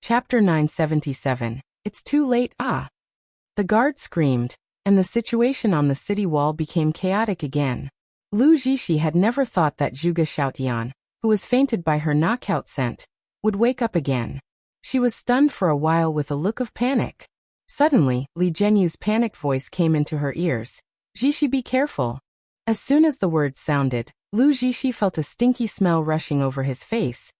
Chapter 977. It's too late, ah! The guard screamed, and the situation on the city wall became chaotic again. Lu Zixi had never thought that Zhuge Xiaotian, who was fainted by her knockout scent, would wake up again. She was stunned for a while with a look of panic. Suddenly, Li Zhenyu's panicked voice came into her ears. Zixi, be careful. As soon as the words sounded, Lu Zixi felt a stinky smell rushing over his face.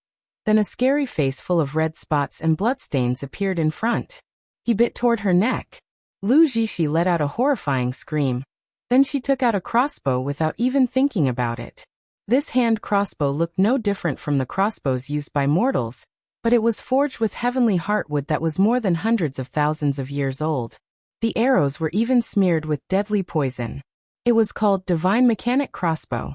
Then a scary face full of red spots and bloodstains appeared in front. He bit toward her neck. Lu Zixi let out a horrifying scream. Then she took out a crossbow without even thinking about it. This hand crossbow looked no different from the crossbows used by mortals, but it was forged with heavenly heartwood that was more than hundreds of thousands of years old. The arrows were even smeared with deadly poison. It was called Divine Mechanic Crossbow.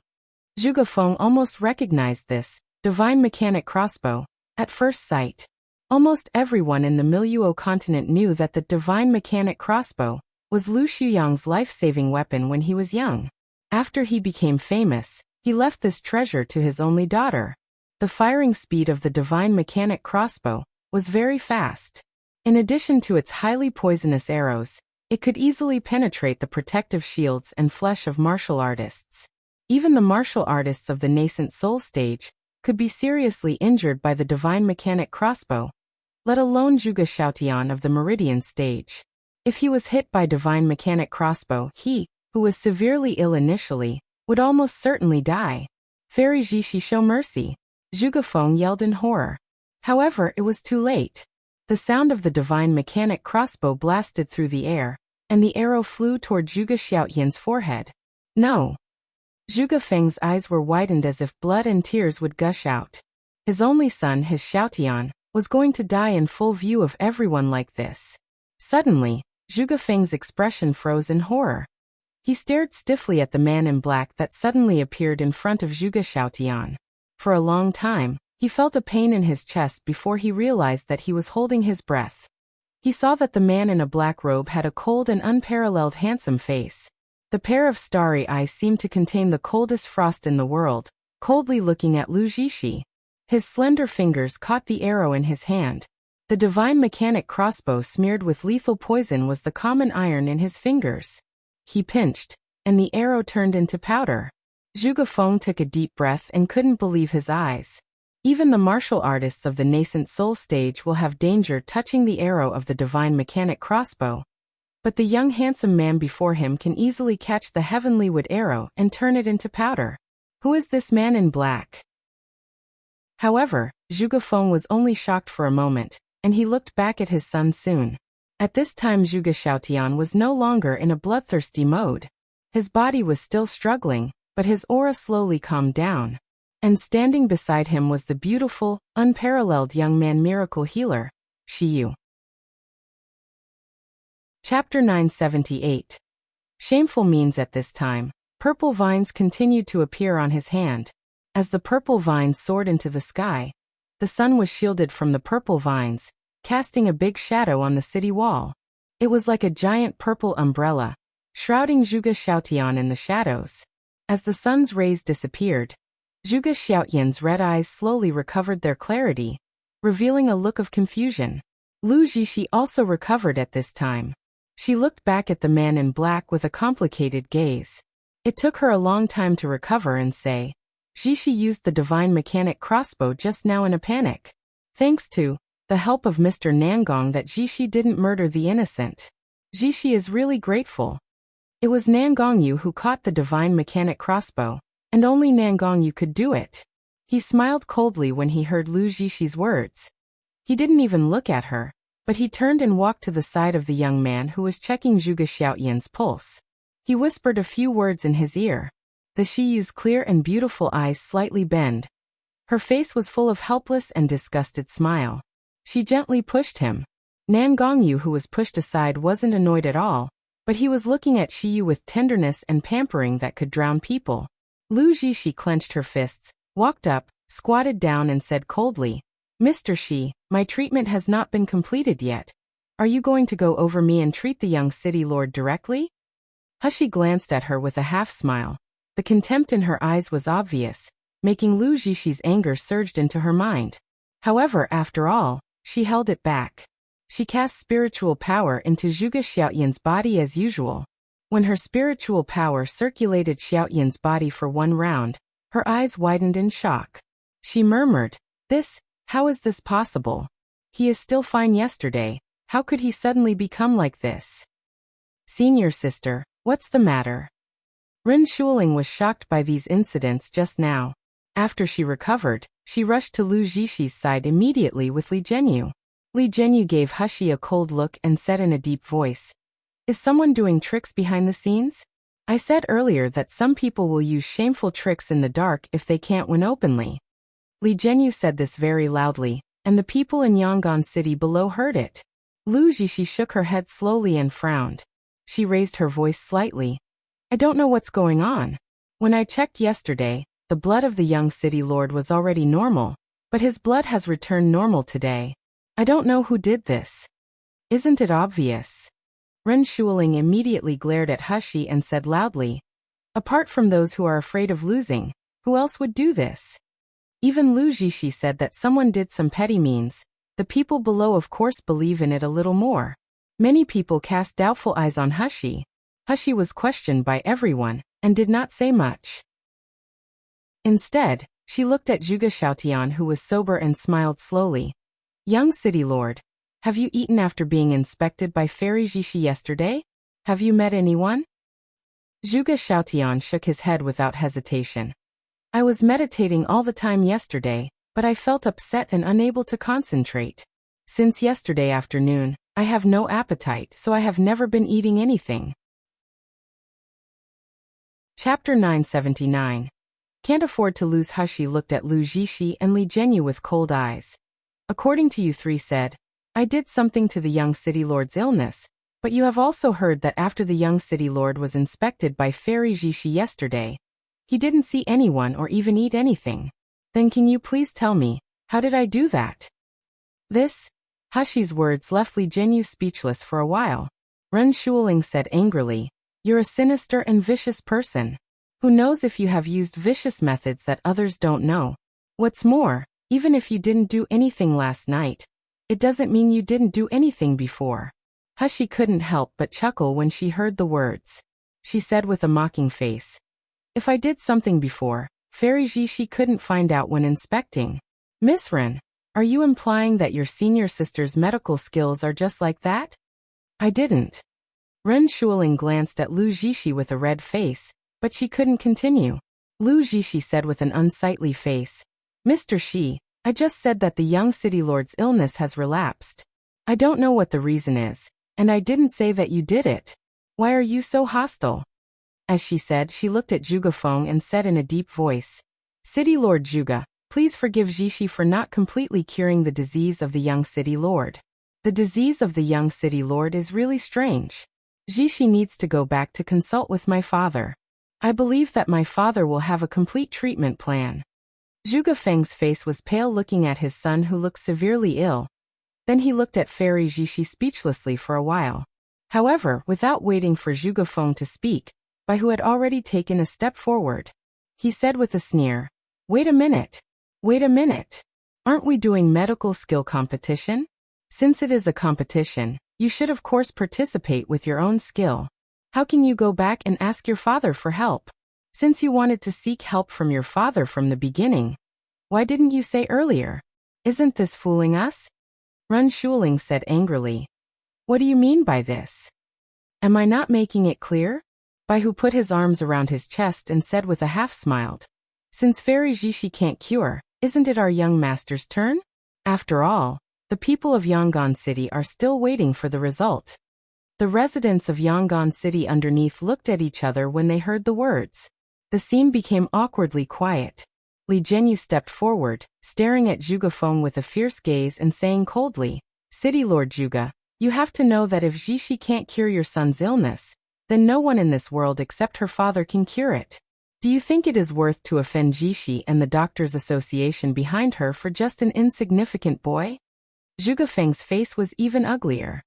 Zhuge Feng almost recognized this Divine Mechanic Crossbow at first sight. Almost everyone in the Miluo continent knew that the Divine Mechanic Crossbow was Lu Xuyang's life-saving weapon when he was young. After he became famous, he left this treasure to his only daughter. The firing speed of the Divine Mechanic Crossbow was very fast. In addition to its highly poisonous arrows, it could easily penetrate the protective shields and flesh of martial artists. Even the martial artists of the nascent soul stage could be seriously injured by the Divine Mechanic Crossbow, let alone Zhuge Xiaotian of the Meridian stage. If he was hit by Divine Mechanic Crossbow, he, who was severely ill initially, would almost certainly die. Fairy Zixi, show mercy! Zhuge Feng yelled in horror. However, it was too late. The sound of the Divine Mechanic Crossbow blasted through the air, and the arrow flew toward Zhuge Xiaotian's forehead. No! Zhuge Feng's eyes were widened as if blood and tears would gush out. His only son, his Xiaotian, was going to die in full view of everyone like this. Suddenly, Zhuge Feng's expression froze in horror. He stared stiffly at the man in black that suddenly appeared in front of Zhuge Xiaotian. For a long time, he felt a pain in his chest before he realized that he was holding his breath. He saw that the man in a black robe had a cold and unparalleled handsome face. The pair of starry eyes seemed to contain the coldest frost in the world, coldly looking at Lu Zixi. His slender fingers caught the arrow in his hand. The Divine Mechanic Crossbow smeared with lethal poison was the common iron in his fingers. He pinched, and the arrow turned into powder. Zhuge Feng took a deep breath and couldn't believe his eyes. Even the martial artists of the nascent soul stage will have danger touching the arrow of the Divine Mechanic Crossbow. But the young handsome man before him can easily catch the heavenly wood arrow and turn it into powder. Who is this man in black? However, Zhuge Feng was only shocked for a moment, and he looked back at his son soon. At this time Zhuge Xiaotian was no longer in a bloodthirsty mode. His body was still struggling, but his aura slowly calmed down. And standing beside him was the beautiful, unparalleled young man miracle healer, Xi Yue. Chapter 978. Shameful means at this time, purple vines continued to appear on his hand. As the purple vines soared into the sky, the sun was shielded from the purple vines, casting a big shadow on the city wall. It was like a giant purple umbrella, shrouding Zhuge Xiaotian in the shadows. As the sun's rays disappeared, Zhuge Xiaotian's red eyes slowly recovered their clarity, revealing a look of confusion. Lu Zixi also recovered at this time. She looked back at the man in black with a complicated gaze. It took her a long time to recover and say, Zixi used the Divine Mechanic Crossbow just now in a panic. Thanks to the help of Mr. Nangong that Zixi didn't murder the innocent. Zixi is really grateful. It was Nangongyu who caught the Divine Mechanic Crossbow, and only Nangongyu could do it. He smiled coldly when he heard Lu Zixi words. He didn't even look at her, but he turned and walked to the side of the young man who was checking Zhuge Xiaotian's pulse. He whispered a few words in his ear. The Xi Yue's clear and beautiful eyes slightly bent. Her face was full of helpless and disgusted smile. She gently pushed him. Nangongyu, who was pushed aside, wasn't annoyed at all, but he was looking at Xi Yue with tenderness and pampering that could drown people. Lu Zixi clenched her fists, walked up, squatted down and said coldly, Mr. Xi, my treatment has not been completed yet. Are you going to go over me and treat the young city lord directly? He glanced at her with a half-smile. The contempt in her eyes was obvious, making Lu Zixi anger surged into her mind. However, after all, she held it back. She cast spiritual power into Zhuge Xiaoyan's body as usual. When her spiritual power circulated Xiaoyan's body for one round, her eyes widened in shock. She murmured, how is this possible? He is still fine yesterday, how could he suddenly become like this? Senior sister, what's the matter? Ren Shuling was shocked by these incidents just now. After she recovered, she rushed to Lu Zhishi's side immediately with Li Zhenyu. Li Zhenyu gave Hushi a cold look and said in a deep voice, "Is someone doing tricks behind the scenes? I said earlier that some people will use shameful tricks in the dark if they can't win openly." Li Zhenyu said this very loudly, and the people in Yang'an City below heard it. Lu Zhishi shook her head slowly and frowned. She raised her voice slightly. "I don't know what's going on. When I checked yesterday, the blood of the young city lord was already normal, but his blood has returned normal today. I don't know who did this. Isn't it obvious?" Ren Shuling immediately glared at Hushi and said loudly, "Apart from those who are afraid of losing, who else would do this?" Even Lu Zhishi said that someone did some petty means. The people below of course believe in it a little more. Many people cast doubtful eyes on Hushi. Hushi was questioned by everyone, and did not say much. Instead, she looked at Zhuge Xiaotian who was sober and smiled slowly. "Young city lord, have you eaten after being inspected by Fairy Zhishi yesterday? Have you met anyone?" Zhuge Xiaotian shook his head without hesitation. "I was meditating all the time yesterday, but I felt upset and unable to concentrate. Since yesterday afternoon, I have no appetite, so I have never been eating anything." Chapter 979. Can't afford to lose. Hushi looked at Lu Zhishi and Li Zhenyu with cold eyes. "According to you three said, I did something to the young city lord's illness, but you have also heard that after the young city lord was inspected by Fairy Zhishi yesterday, he didn't see anyone or even eat anything. Then can you please tell me, how did I do that?" Hushi's words left Li Zhenyu speechless for a while. Ren Shuling said angrily, "You're a sinister and vicious person. Who knows if you have used vicious methods that others don't know? What's more, even if you didn't do anything last night, it doesn't mean you didn't do anything before." Hushi couldn't help but chuckle when she heard the words. She said with a mocking face, "If I did something before, Fairy Zhishi couldn't find out when inspecting. Miss Ren, are you implying that your senior sister's medical skills are just like that?" "I didn't." Ren Shuling glanced at Lu Zhishi with a red face, but she couldn't continue. Lu Zhishi said with an unsightly face, "Mr. Xi, I just said that the young city lord's illness has relapsed. I don't know what the reason is, and I didn't say that you did it. Why are you so hostile?" As she said, she looked at Zhuge Feng and said in a deep voice, "City Lord Zhuge, please forgive Zhishi for not completely curing the disease of the young city lord. The disease of the young city lord is really strange. Zhishi needs to go back to consult with my father. I believe that my father will have a complete treatment plan." Zhuge Feng's face was pale looking at his son who looked severely ill. Then he looked at Fairy Zhishi speechlessly for a while. However, without waiting for Zhuge Feng to speak, Bai who had already taken a step forward, he said with a sneer, Wait a minute. Aren't we doing medical skill competition? Since it is a competition, you should of course participate with your own skill. How can you go back and ask your father for help? Since you wanted to seek help from your father from the beginning, why didn't you say earlier? Isn't this fooling us?" Ren Shuling said angrily. "What do you mean by this? Am I not making it clear?" Bai Hu put his arms around his chest and said with a half-smiled, "Since Fairy Zhishi can't cure, isn't it our young master's turn? After all, the people of Yang'an City are still waiting for the result." The residents of Yang'an City underneath looked at each other when they heard the words. The scene became awkwardly quiet. Li Zhenyu stepped forward, staring at Zhuge Feng with a fierce gaze and saying coldly, "City Lord Zhuge, you have to know that if Zhishi can't cure your son's illness, then no one in this world except her father can cure it. Do you think it is worth to offend Zhishi and the Doctors Association behind her for just an insignificant boy?" Zhuge Feng's face was even uglier.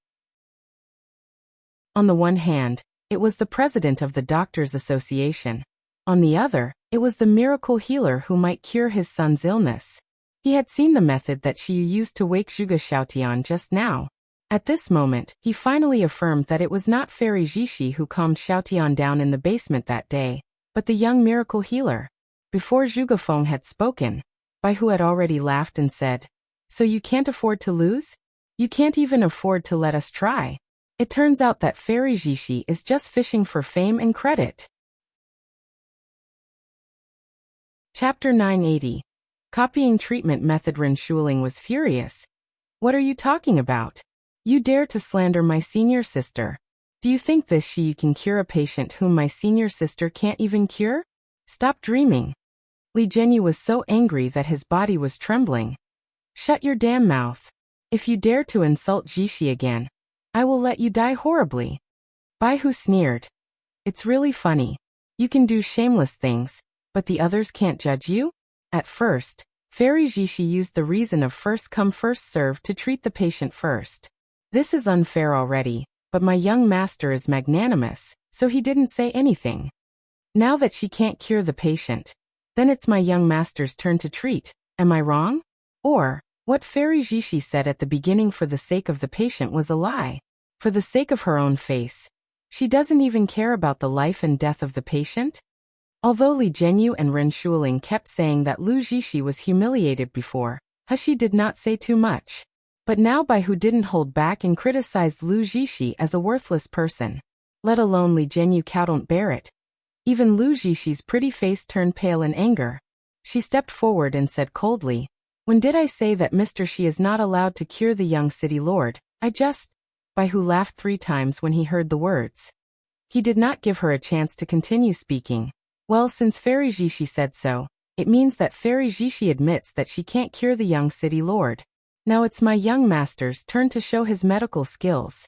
On the one hand, it was the president of the Doctors Association. On the other, it was the miracle healer who might cure his son's illness. He had seen the method that Xi Yue used to wake Zhuge Xiaotian just now. At this moment, he finally affirmed that it was not Fairy Zixi who calmed Xiaotian down in the basement that day, but the young miracle healer. Before Zhuge Feng had spoken, Bai Hu had already laughed and said, "So you can't afford to lose? You can't even afford to let us try." It turns out that Fairy Zixi is just fishing for fame and credit. Chapter 980. Copying treatment method. Ren Shuling was furious. "What are you talking about? You dare to slander my senior sister. Do you think this Xi can cure a patient whom my senior sister can't even cure? Stop dreaming." Zhenyu was so angry that his body was trembling. "Shut your damn mouth. If you dare to insult Zixi again, I will let you die horribly." Bai Hu sneered. "It's really funny. You can do shameless things, but the others can't judge you?" At first, Fairy Zixi used the reason of first come first serve to treat the patient first. This is unfair already, but my young master is magnanimous, so he didn't say anything. Now that she can't cure the patient, then it's my young master's turn to treat. Am I wrong? Or, what Fairy Zixi said at the beginning for the sake of the patient was a lie? For the sake of her own face, she doesn't even care about the life and death of the patient? Although Zhenyu and Ren Shuling kept saying that Lu Zixi was humiliated before, He did not say too much. But now Bai Hu didn't hold back and criticized Lu Zixi as a worthless person. Let alone Zhenyu couldn't bear it. Even Lu Zixi's pretty face turned pale in anger. She stepped forward and said coldly, "When did I say that Mr. Xi is not allowed to cure the young city lord? I just..." Bai Hu laughed 3 times when he heard the words. He did not give her a chance to continue speaking. Well, since Fairy Zixi said so, it means that Fairy Zixi admits that she can't cure the young city lord. Now it's my young master's turn to show his medical skills.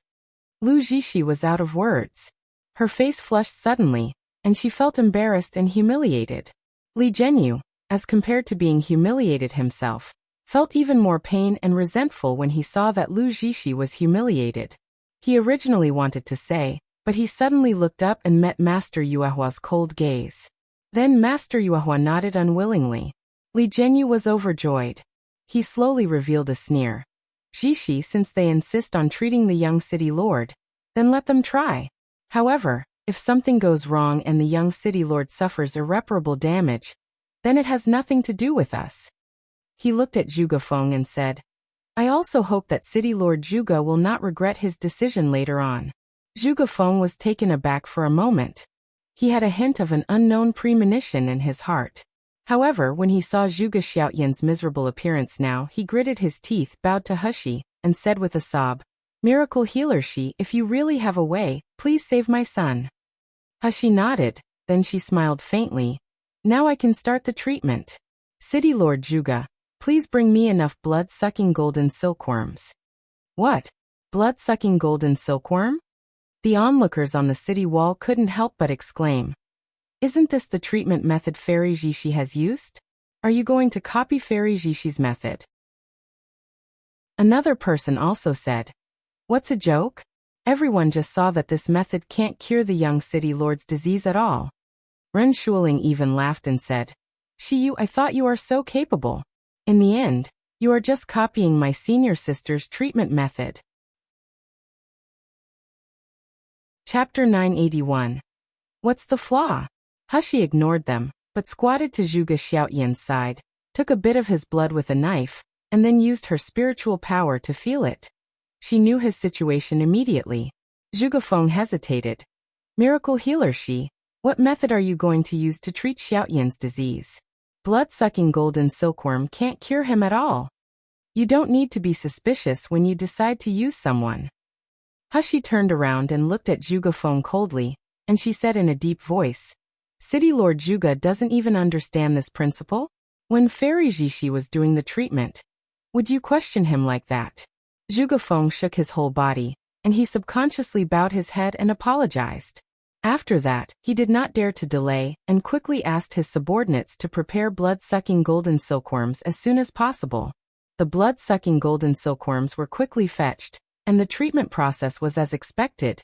Lu Zixi was out of words. Her face flushed suddenly, and she felt embarrassed and humiliated. Zhenyu, as compared to being humiliated himself, felt even more pain and resentful when he saw that Lu Zixi was humiliated. He originally wanted to say, but he suddenly looked up and met Master Yuehua's cold gaze. Then Master Yuehua nodded unwillingly. Zhenyu was overjoyed. He slowly revealed a sneer. "Zixi, since they insist on treating the young city lord, then let them try. However, if something goes wrong and the young city lord suffers irreparable damage, then it has nothing to do with us." He looked at Zhuge Feng and said, "I also hope that City Lord Zhuge will not regret his decision later on." Zhuge Feng was taken aback for a moment. He had a hint of an unknown premonition in his heart. However, when he saw Zhuge Xiaotian's miserable appearance now, he gritted his teeth, bowed to He, and said with a sob, "Miracle healer Xi, if you really have a way, please save my son." He nodded, then she smiled faintly. "Now I can start the treatment. City Lord Zhuge, please bring me enough blood-sucking golden silkworms." "What? Blood-sucking golden silkworm?" The onlookers on the city wall couldn't help but exclaim. "Isn't this the treatment method Fairy Zixi has used? Are you going to copy Fairy Zixi's method?" Another person also said, "What's a joke? Everyone just saw that this method can't cure the young city lord's disease at all." Ren Shuling even laughed and said, "Xi Yue, I thought you are so capable. In the end, you are just copying my senior sister's treatment method." Chapter 981. What's the flaw? He ignored them, but squatted to Zhuge Xiaotian's side, took a bit of his blood with a knife, and then used her spiritual power to feel it. She knew his situation immediately. Zhuge Feng hesitated. "Miracle healer Xi, what method are you going to use to treat Xiaotian's disease? Blood-sucking golden silkworm can't cure him at all. You don't need to be suspicious when you decide to use someone." He turned around and looked at Zhuge Feng coldly, and she said in a deep voice, "City Lord Zhuge doesn't even understand this principle? When Fairy Zixi was doing the treatment, would you question him like that?" Zhuge Feng shook his whole body, and he subconsciously bowed his head and apologized. After that, he did not dare to delay, and quickly asked his subordinates to prepare blood-sucking golden silkworms as soon as possible. The blood-sucking golden silkworms were quickly fetched, and the treatment process was as expected.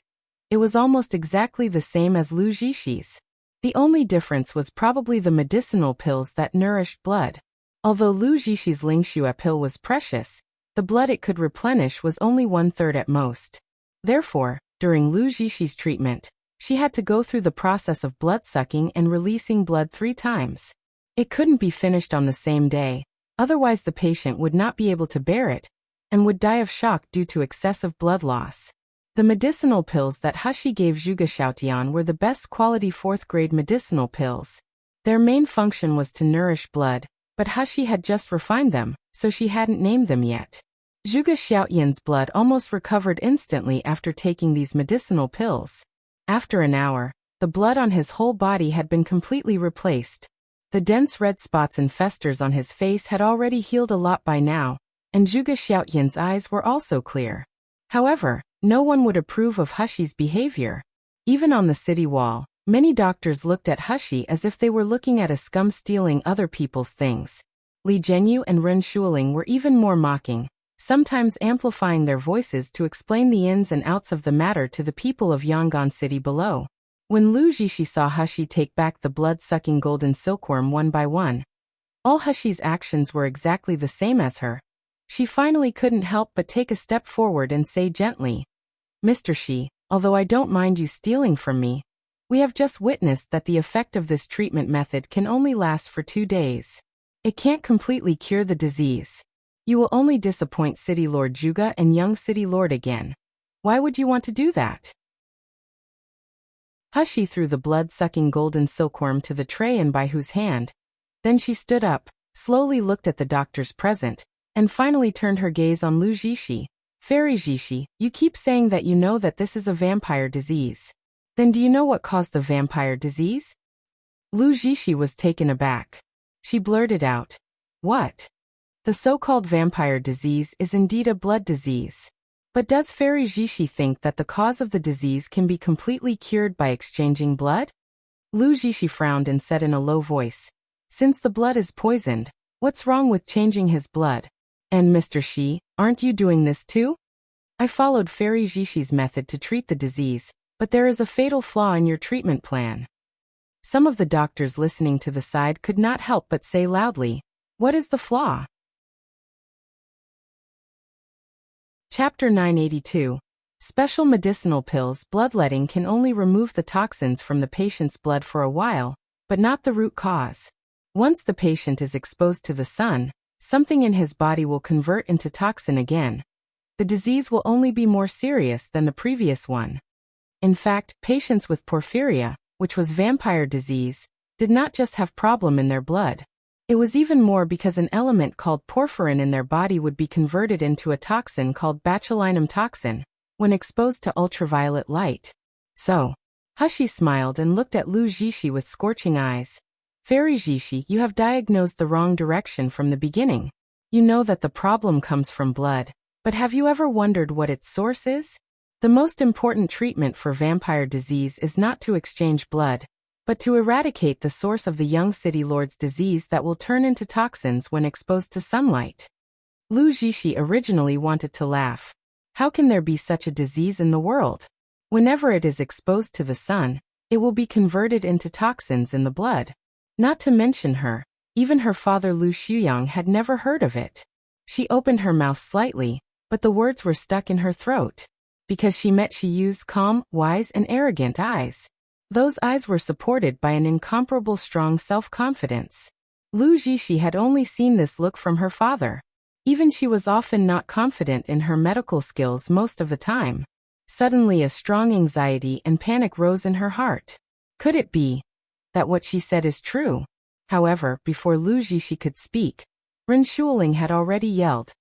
It was almost exactly the same as Lu Zixi's. The only difference was probably the medicinal pills that nourished blood. Although Lu Zhixi's Lingxue pill was precious, the blood it could replenish was only 1/3 at most. Therefore, during Lu Zhixi's treatment, she had to go through the process of blood-sucking and releasing blood 3 times. It couldn't be finished on the same day, otherwise the patient would not be able to bear it, and would die of shock due to excessive blood loss. The medicinal pills that Xi gave Zhuge Xiaotian were the best quality 4th-grade medicinal pills. Their main function was to nourish blood, but Xi had just refined them, so she hadn't named them yet. Zhuge Xiaotian's blood almost recovered instantly after taking these medicinal pills. After an hour, the blood on his whole body had been completely replaced. The dense red spots and festers on his face had already healed a lot by now, and Zhuge Xiaotian's eyes were also clear. However, no one would approve of Xi's behavior. Even on the city wall, many doctors looked at Xi as if they were looking at a scum stealing other people's things. Li Zhenyu and Ren Shuling were even more mocking, sometimes amplifying their voices to explain the ins and outs of the matter to the people of Yangon City below. When Lu Zhixi saw Xi take back the blood-sucking golden silkworm one by one, all Xi's actions were exactly the same as her. She finally couldn't help but take a step forward and say gently, "Mr. Xi, although I don't mind you stealing from me, we have just witnessed that the effect of this treatment method can only last for 2 days. It can't completely cure the disease. You will only disappoint City Lord Zhuge and young City Lord again. Why would you want to do that?" Xi threw the blood-sucking golden silkworm to the tray and by whose hand. Then she stood up, slowly looked at the doctors present, and finally turned her gaze on Lu Zhishi. "Fairy Zhishi, you keep saying that you know that this is a vampire disease. Then do you know what caused the vampire disease?" Lu Zhishi was taken aback. She blurted out, "What? The so-called vampire disease is indeed a blood disease. But does Fairy Zhishi think that the cause of the disease can be completely cured by exchanging blood?" Lu Zhishi frowned and said in a low voice, "Since the blood is poisoned, what's wrong with changing his blood? And Mr. Xi, aren't you doing this too?" "I followed Fairy Zhishi's method to treat the disease, but there is a fatal flaw in your treatment plan." Some of the doctors listening to the side could not help but say loudly, "What is the flaw?" Chapter 982. Special medicinal pills. Bloodletting can only remove the toxins from the patient's blood for a while, but not the root cause. Once the patient is exposed to the sun, something in his body will convert into toxin again. The disease will only be more serious than the previous one. In fact, patients with porphyria, which was vampire disease, did not just have problem in their blood. It was even more because an element called porphyrin in their body would be converted into a toxin called botulinum toxin when exposed to ultraviolet light. So, Xi smiled and looked at Lu Zhishi with scorching eyes. "Fairy Zhishi, you have diagnosed the wrong direction from the beginning. You know that the problem comes from blood, but have you ever wondered what its source is? The most important treatment for vampire disease is not to exchange blood, but to eradicate the source of the young city lord's disease that will turn into toxins when exposed to sunlight." Lu Zhishi originally wanted to laugh. How can there be such a disease in the world? Whenever it is exposed to the sun, it will be converted into toxins in the blood. Not to mention her, even her father Lu Xuyang had never heard of it. She opened her mouth slightly, but the words were stuck in her throat. Because she met Xi Yu's calm, wise and arrogant eyes. Those eyes were supported by an incomparable strong self-confidence. Lu Zhishi had only seen this look from her father. Even she was often not confident in her medical skills most of the time. Suddenly a strong anxiety and panic rose in her heart. Could it be that what she said is true? However, before Lu Zhishi could speak, Ren Shuling had already yelled,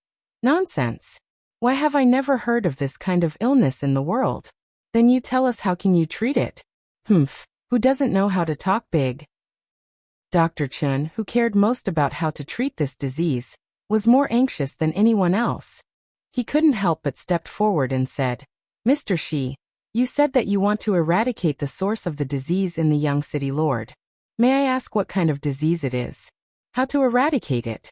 "Nonsense! Why have I never heard of this kind of illness in the world? Then you tell us, how can you treat it?" "Humph, who doesn't know how to talk big?" Dr. Chun, who cared most about how to treat this disease, was more anxious than anyone else. He couldn't help but stepped forward and said, "Mr. Xi, you said that you want to eradicate the source of the disease in the young city lord. May I ask what kind of disease it is? How to eradicate it?"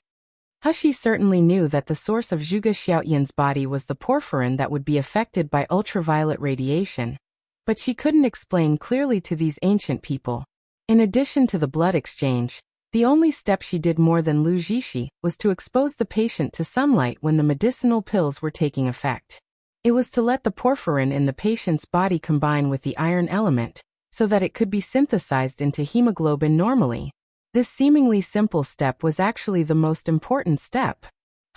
Xi certainly knew that the source of Zhuge Xiaotian's body was the porphyrin that would be affected by ultraviolet radiation. But she couldn't explain clearly to these ancient people. In addition to the blood exchange, The only step she did more than Lu Zixi was to expose the patient to sunlight when the medicinal pills were taking effect. It was to let the porphyrin in the patient's body combine with the iron element, so that it could be synthesized into hemoglobin normally. This seemingly simple step was actually the most important step.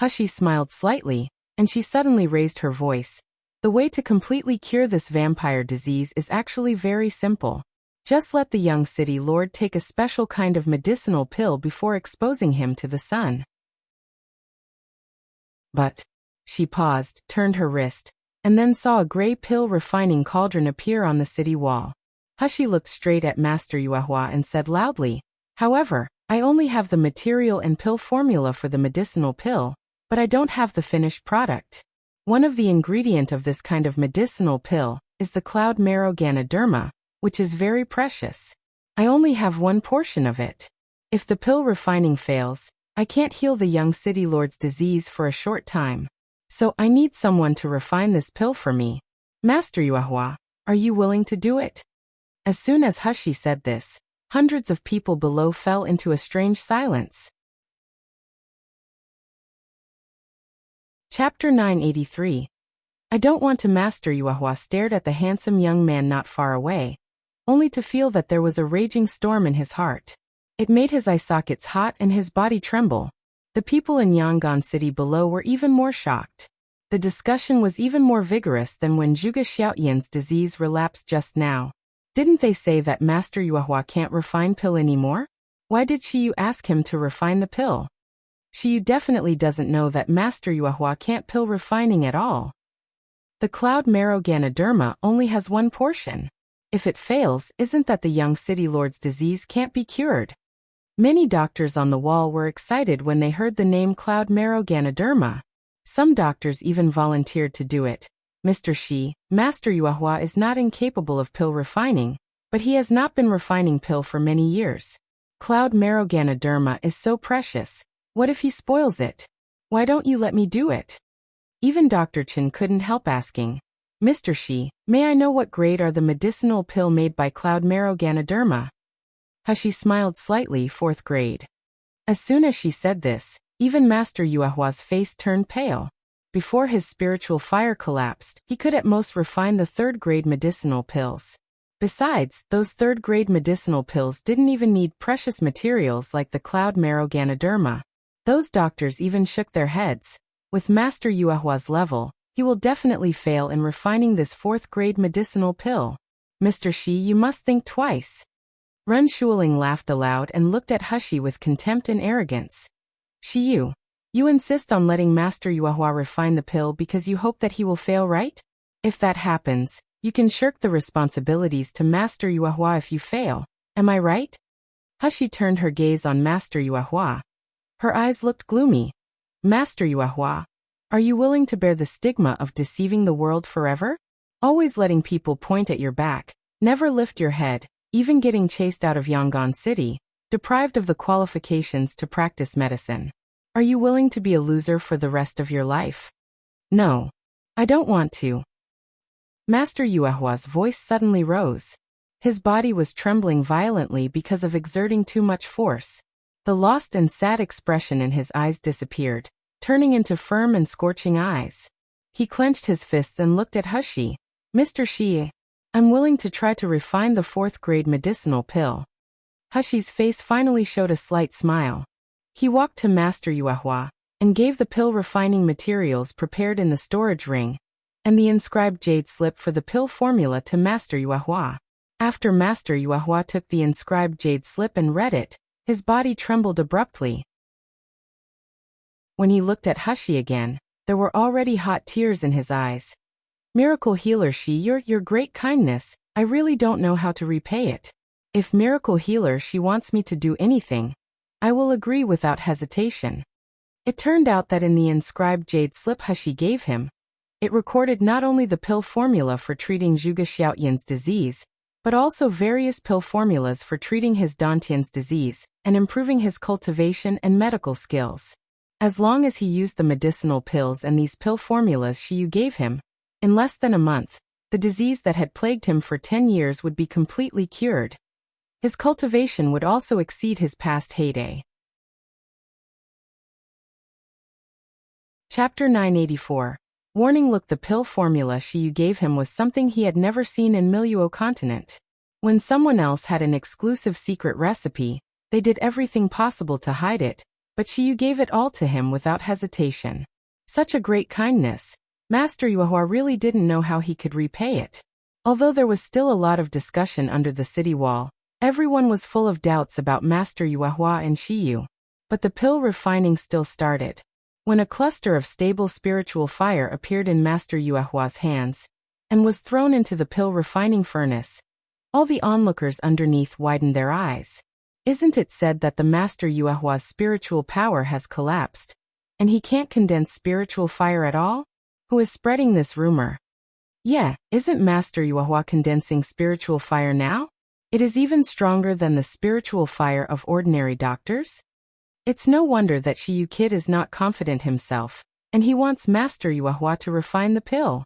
Xi smiled slightly, and she suddenly raised her voice. The way to completely cure this vampire disease is actually very simple. Just let the young city lord take a special kind of medicinal pill before exposing him to the sun. But she paused, turned her wrist, and then saw a gray pill refining cauldron appear on the city wall. Xi looked straight at Master Yuehua and said loudly, "However, I only have the material and pill formula for the medicinal pill, but I don't have the finished product. One of the ingredient of this kind of medicinal pill is the cloud marrow Ganoderma, which is very precious. I only have one portion of it. If the pill refining fails, I can't heal the young city lord's disease for a short time. So I need someone to refine this pill for me. Master Yuehua, are you willing to do it?" As soon as Xi said this, hundreds of people below fell into a strange silence. Chapter 983. I don't want to. Master Yuehua stared at the handsome young man not far away, only to feel that there was a raging storm in his heart. It made his eye sockets hot and his body tremble. The people in Yangon City below were even more shocked. The discussion was even more vigorous than when Zhuge Xiaoyan's disease relapsed just now. Didn't they say that Master Yuehua can't refine pill anymore? Why did Xi Yue ask him to refine the pill? Xi Yue definitely doesn't know that Master Yuehua can't pill refining at all. The cloud marrow Ganoderma only has one portion. If it fails, isn't that the young city lord's disease can't be cured? Many doctors on the wall were excited when they heard the name cloud marrow Ganoderma. Some doctors even volunteered to do it. Mr. Xi, Master Yuehua is not incapable of pill refining, but he has not been refining pill for many years. Cloud marrow Ganoderma is so precious. What if he spoils it? Why don't you let me do it? Even Dr. Chen couldn't help asking. Mr. Xi, may I know what grade are the medicinal pill made by cloud marrow Ganoderma? Xi smiled slightly. 4th grade. As soon as she said this, even Master Yuehua's face turned pale. Before his spiritual fire collapsed, he could at most refine the 3rd grade medicinal pills. Besides, those 3rd grade medicinal pills didn't even need precious materials like the cloud marrow Ganoderma. Those doctors even shook their heads. With Master Yuehua's level, he will definitely fail in refining this 4th grade medicinal pill. Mr. Xi, you must think twice. Ren Shuling laughed aloud and looked at Xi with contempt and arrogance. Xi Yue, you insist on letting Master Yuehua refine the pill because you hope that he will fail, right? If that happens, you can shirk the responsibilities to Master Yuehua if you fail. Am I right? Xi turned her gaze on Master Yuehua. Her eyes looked gloomy. Master Yuehua, are you willing to bear the stigma of deceiving the world forever? Always letting people point at your back, never lift your head, even getting chased out of Yangon City, deprived of the qualifications to practice medicine. Are you willing to be a loser for the rest of your life? No. I don't want to. Master Yuehua's voice suddenly rose. His body was trembling violently because of exerting too much force. The lost and sad expression in his eyes disappeared, turning into firm and scorching eyes. He clenched his fists and looked at Xi. Mr. Xi, I'm willing to try to refine the 4th grade medicinal pill. Xi's face finally showed a slight smile. He walked to Master Yuehua and gave the pill refining materials prepared in the storage ring and the inscribed jade slip for the pill formula to Master Yuehua. After Master Yuehua took the inscribed jade slip and read it, his body trembled abruptly. When he looked at Xi again, there were already hot tears in his eyes. Miracle Healer Xi, your great kindness, I really don't know how to repay it. If Miracle Healer Xi wants me to do anything, I will agree without hesitation. It turned out that in the inscribed jade slip Xi gave him, it recorded not only the pill formula for treating Zhuge Xiaoyan's disease, but also various pill formulas for treating his Dantian's disease and improving his cultivation and medical skills. As long as he used the medicinal pills and these pill formulas Xi Yue gave him, in less than a month, the disease that had plagued him for 10 years would be completely cured. His cultivation would also exceed his past heyday. Chapter 984. Warning. Look, the pill formula Xi Yue gave him was something he had never seen in Miluo continent. When someone else had an exclusive secret recipe, they did everything possible to hide it, but Xi Yue gave it all to him without hesitation. Such a great kindness. Master Yuehua really didn't know how he could repay it. Although there was still a lot of discussion under the city wall, everyone was full of doubts about Master Yuehua and Xi Yue. But the pill refining still started. When a cluster of stable spiritual fire appeared in Master Yuehua's hands and was thrown into the pill refining furnace, all the onlookers underneath widened their eyes. Isn't it said that the Master Yuehua's spiritual power has collapsed, and he can't condense spiritual fire at all? Who is spreading this rumor? Yeah, isn't Master Yuehua condensing spiritual fire now? It is even stronger than the spiritual fire of ordinary doctors? It's no wonder that Xi Yue Kid is not confident himself, and he wants Master Yuehua to refine the pill.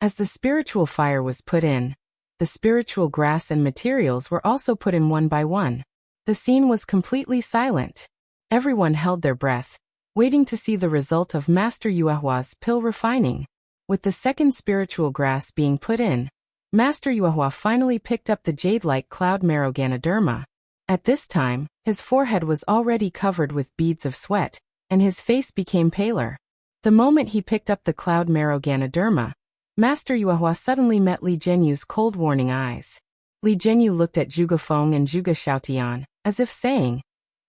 As the spiritual fire was put in, the spiritual grass and materials were also put in one by one. The scene was completely silent. Everyone held their breath, waiting to see the result of Master Yuehua's pill refining. With the second spiritual grass being put in, Master Yuehua finally picked up the jade-like cloud marrow Ganoderma. At this time, his forehead was already covered with beads of sweat, and his face became paler. The moment he picked up the cloud marrow Ganoderma, Master Yuehua suddenly met Li Zhenyu's cold warning eyes. Li Zhenyu looked at Zhuge Feng and Zhuge Xiaotian, as if saying,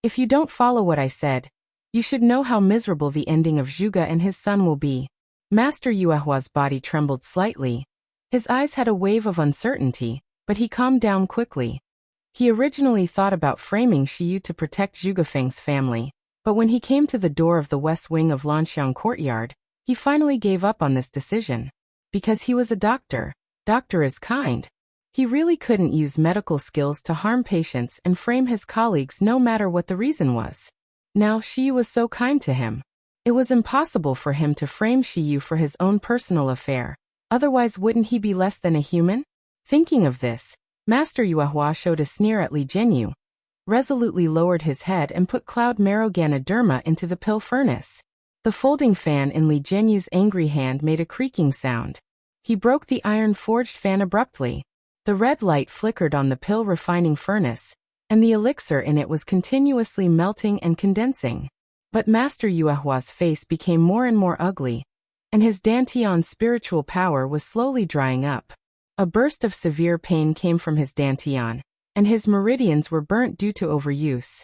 "If you don't follow what I said, you should know how miserable the ending of Zhuge and his son will be." Master Yuehua's body trembled slightly. His eyes had a wave of uncertainty, but he calmed down quickly. He originally thought about framing Xi Yue to protect Zhuge Feng's family, but when he came to the door of the west wing of Lanxiang Courtyard, he finally gave up on this decision. Because he was a doctor. Doctor is kind. He really couldn't use medical skills to harm patients and frame his colleagues no matter what the reason was. Now Xi Yue was so kind to him. It was impossible for him to frame Xi Yue for his own personal affair. Otherwise, wouldn't he be less than a human? Thinking of this, Master Yuehua showed a sneer at Li Zhenyu, resolutely lowered his head and put cloud marrow Ganoderma into the pill furnace. The folding fan in Li Zhenyu's angry hand made a creaking sound. He broke the iron-forged fan abruptly. The red light flickered on the pill refining furnace, and the elixir in it was continuously melting and condensing. But Master Yuehua's face became more and more ugly, and his dantian spiritual power was slowly drying up. A burst of severe pain came from his dantian, and his meridians were burnt due to overuse.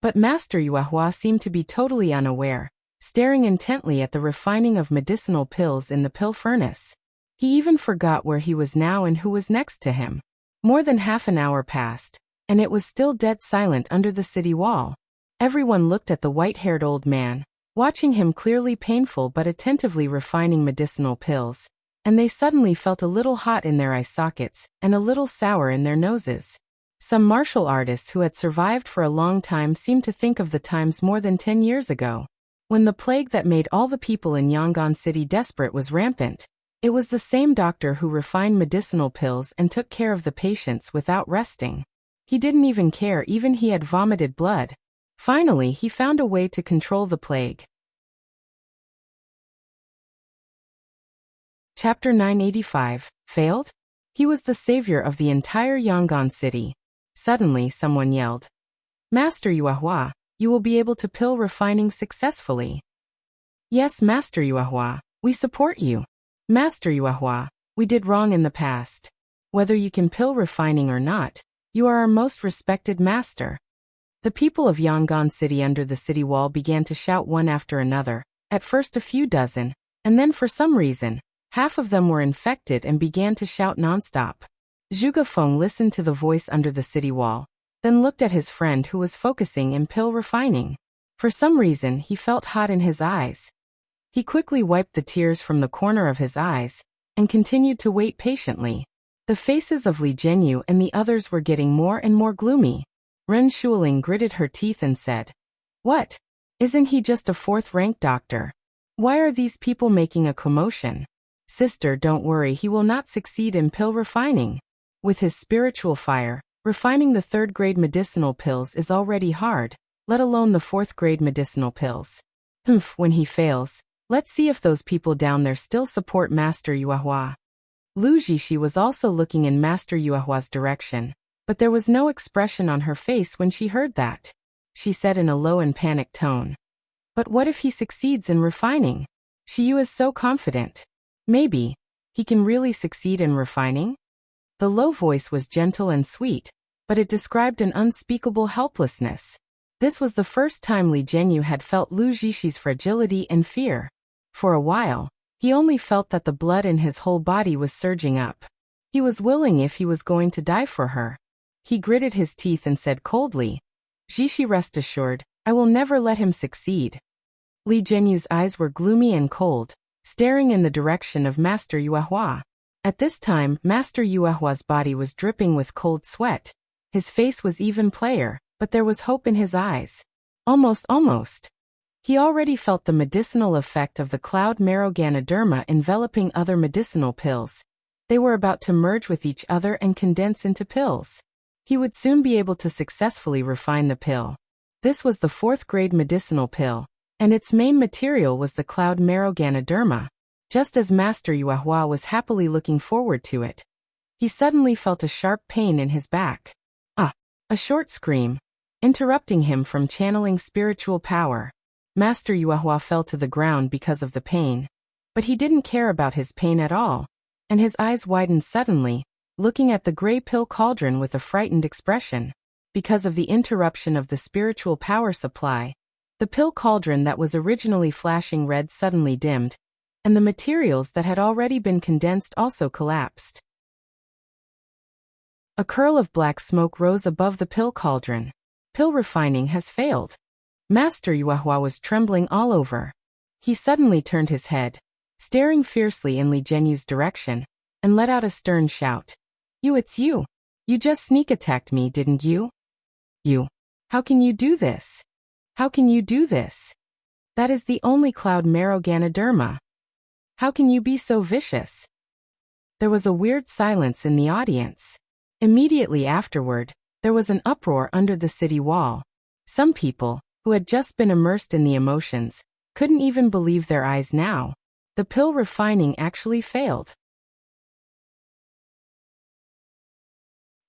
But Master Yuehua seemed to be totally unaware, staring intently at the refining of medicinal pills in the pill furnace. He even forgot where he was now and who was next to him. More than half an hour passed, and it was still dead silent under the city wall. Everyone looked at the white-haired old man, watching him clearly painful but attentively refining medicinal pills, and they suddenly felt a little hot in their eye sockets and a little sour in their noses. Some martial artists who had survived for a long time seemed to think of the times more than 10 years ago, when the plague that made all the people in Yangon City desperate was rampant. It was the same doctor who refined medicinal pills and took care of the patients without resting. He didn't even care even he had vomited blood. Finally, he found a way to control the plague. Chapter 985. Failed? He was the savior of the entire Yangon City. Suddenly, someone yelled, "Master Yuehua, you will be able to pill refining successfully." "Yes, Master Yuehua, we support you." "Master Yuehua, we did wrong in the past. Whether you can pill refining or not, you are our most respected master." The people of Yangon City under the city wall began to shout one after another, at first a few dozen, and then for some reason, half of them were infected and began to shout nonstop. Zhuge Feng listened to the voice under the city wall, then looked at his friend who was focusing in pill refining. For some reason, he felt hot in his eyes. He quickly wiped the tears from the corner of his eyes, and continued to wait patiently. The faces of Li Zhenyu and the others were getting more and more gloomy. Ren Shuling gritted her teeth and said, "What? Isn't he just a fourth-rank doctor? Why are these people making a commotion?" "Sister, don't worry, he will not succeed in pill refining. With his spiritual fire, refining the 3rd-grade medicinal pills is already hard, let alone the 4th-grade medicinal pills. When he fails, let's see if those people down there still support Master Yuehua. Lu Zixi was also looking in Master Yuehua's direction, but there was no expression on her face when she heard that. She said in a low and panicked tone. But what if he succeeds in refining? Xi Yue is so confident. Maybe he can really succeed in refining? The low voice was gentle and sweet, but it described an unspeakable helplessness. This was the first time Zhenyu had felt Lu Zixi's fragility and fear. For a while, he only felt that the blood in his whole body was surging up. He was willing if he was going to die for her. He gritted his teeth and said coldly, "Zixi, rest assured, I will never let him succeed." Zhenyu's eyes were gloomy and cold, staring in the direction of Master Yuehua. At this time, Master Yuehua's body was dripping with cold sweat. His face was even player, but there was hope in his eyes. Almost. He already felt the medicinal effect of the cloud marrow Ganoderma enveloping other medicinal pills. They were about to merge with each other and condense into pills. He would soon be able to successfully refine the pill. This was the 4th-grade medicinal pill, and its main material was the cloud marrow Ganoderma. Just as Master Yuehua was happily looking forward to it, he suddenly felt a sharp pain in his back. A short scream, interrupting him from channeling spiritual power. Master Yuehua fell to the ground because of the pain. But he didn't care about his pain at all, and his eyes widened suddenly, looking at the gray pill cauldron with a frightened expression. Because of the interruption of the spiritual power supply, the pill cauldron that was originally flashing red suddenly dimmed, and the materials that had already been condensed also collapsed. A curl of black smoke rose above the pill cauldron. Pill refining has failed. Master Yuehua was trembling all over. He suddenly turned his head, staring fiercely in Zhenyu's direction, and let out a stern shout. It's you. You just sneak attacked me, didn't you? You. How can you do this? How can you do this? That is the only cloud marrow Ganoderma. How can you be so vicious? There was a weird silence in the audience. Immediately afterward, there was an uproar under the city wall. Some people, who had just been immersed in the emotions, couldn't even believe their eyes now. The pill refining actually failed.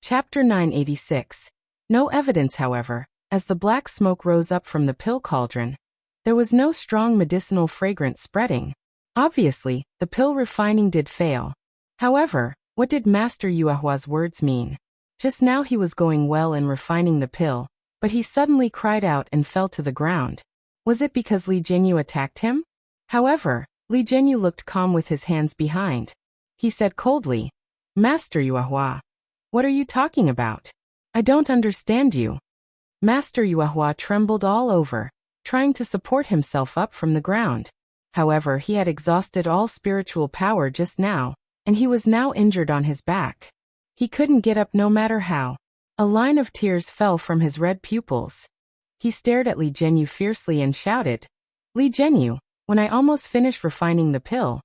Chapter 986. No evidence, however, as the black smoke rose up from the pill cauldron. There was no strong medicinal fragrance spreading. Obviously, the pill refining did fail. However, what did Master Yuehua's words mean? Just now he was going well in refining the pill, but he suddenly cried out and fell to the ground. Was it because Zhenyu attacked him? However, Zhenyu looked calm with his hands behind. He said coldly, "Master Yuehua, what are you talking about? I don't understand you." Master Yuehua trembled all over, trying to support himself up from the ground. However, he had exhausted all spiritual power just now, and he was now injured on his back. He couldn't get up no matter how. A line of tears fell from his red pupils. He stared at Zhenyu fiercely and shouted, "Zhenyu, when I almost finished refining the pill,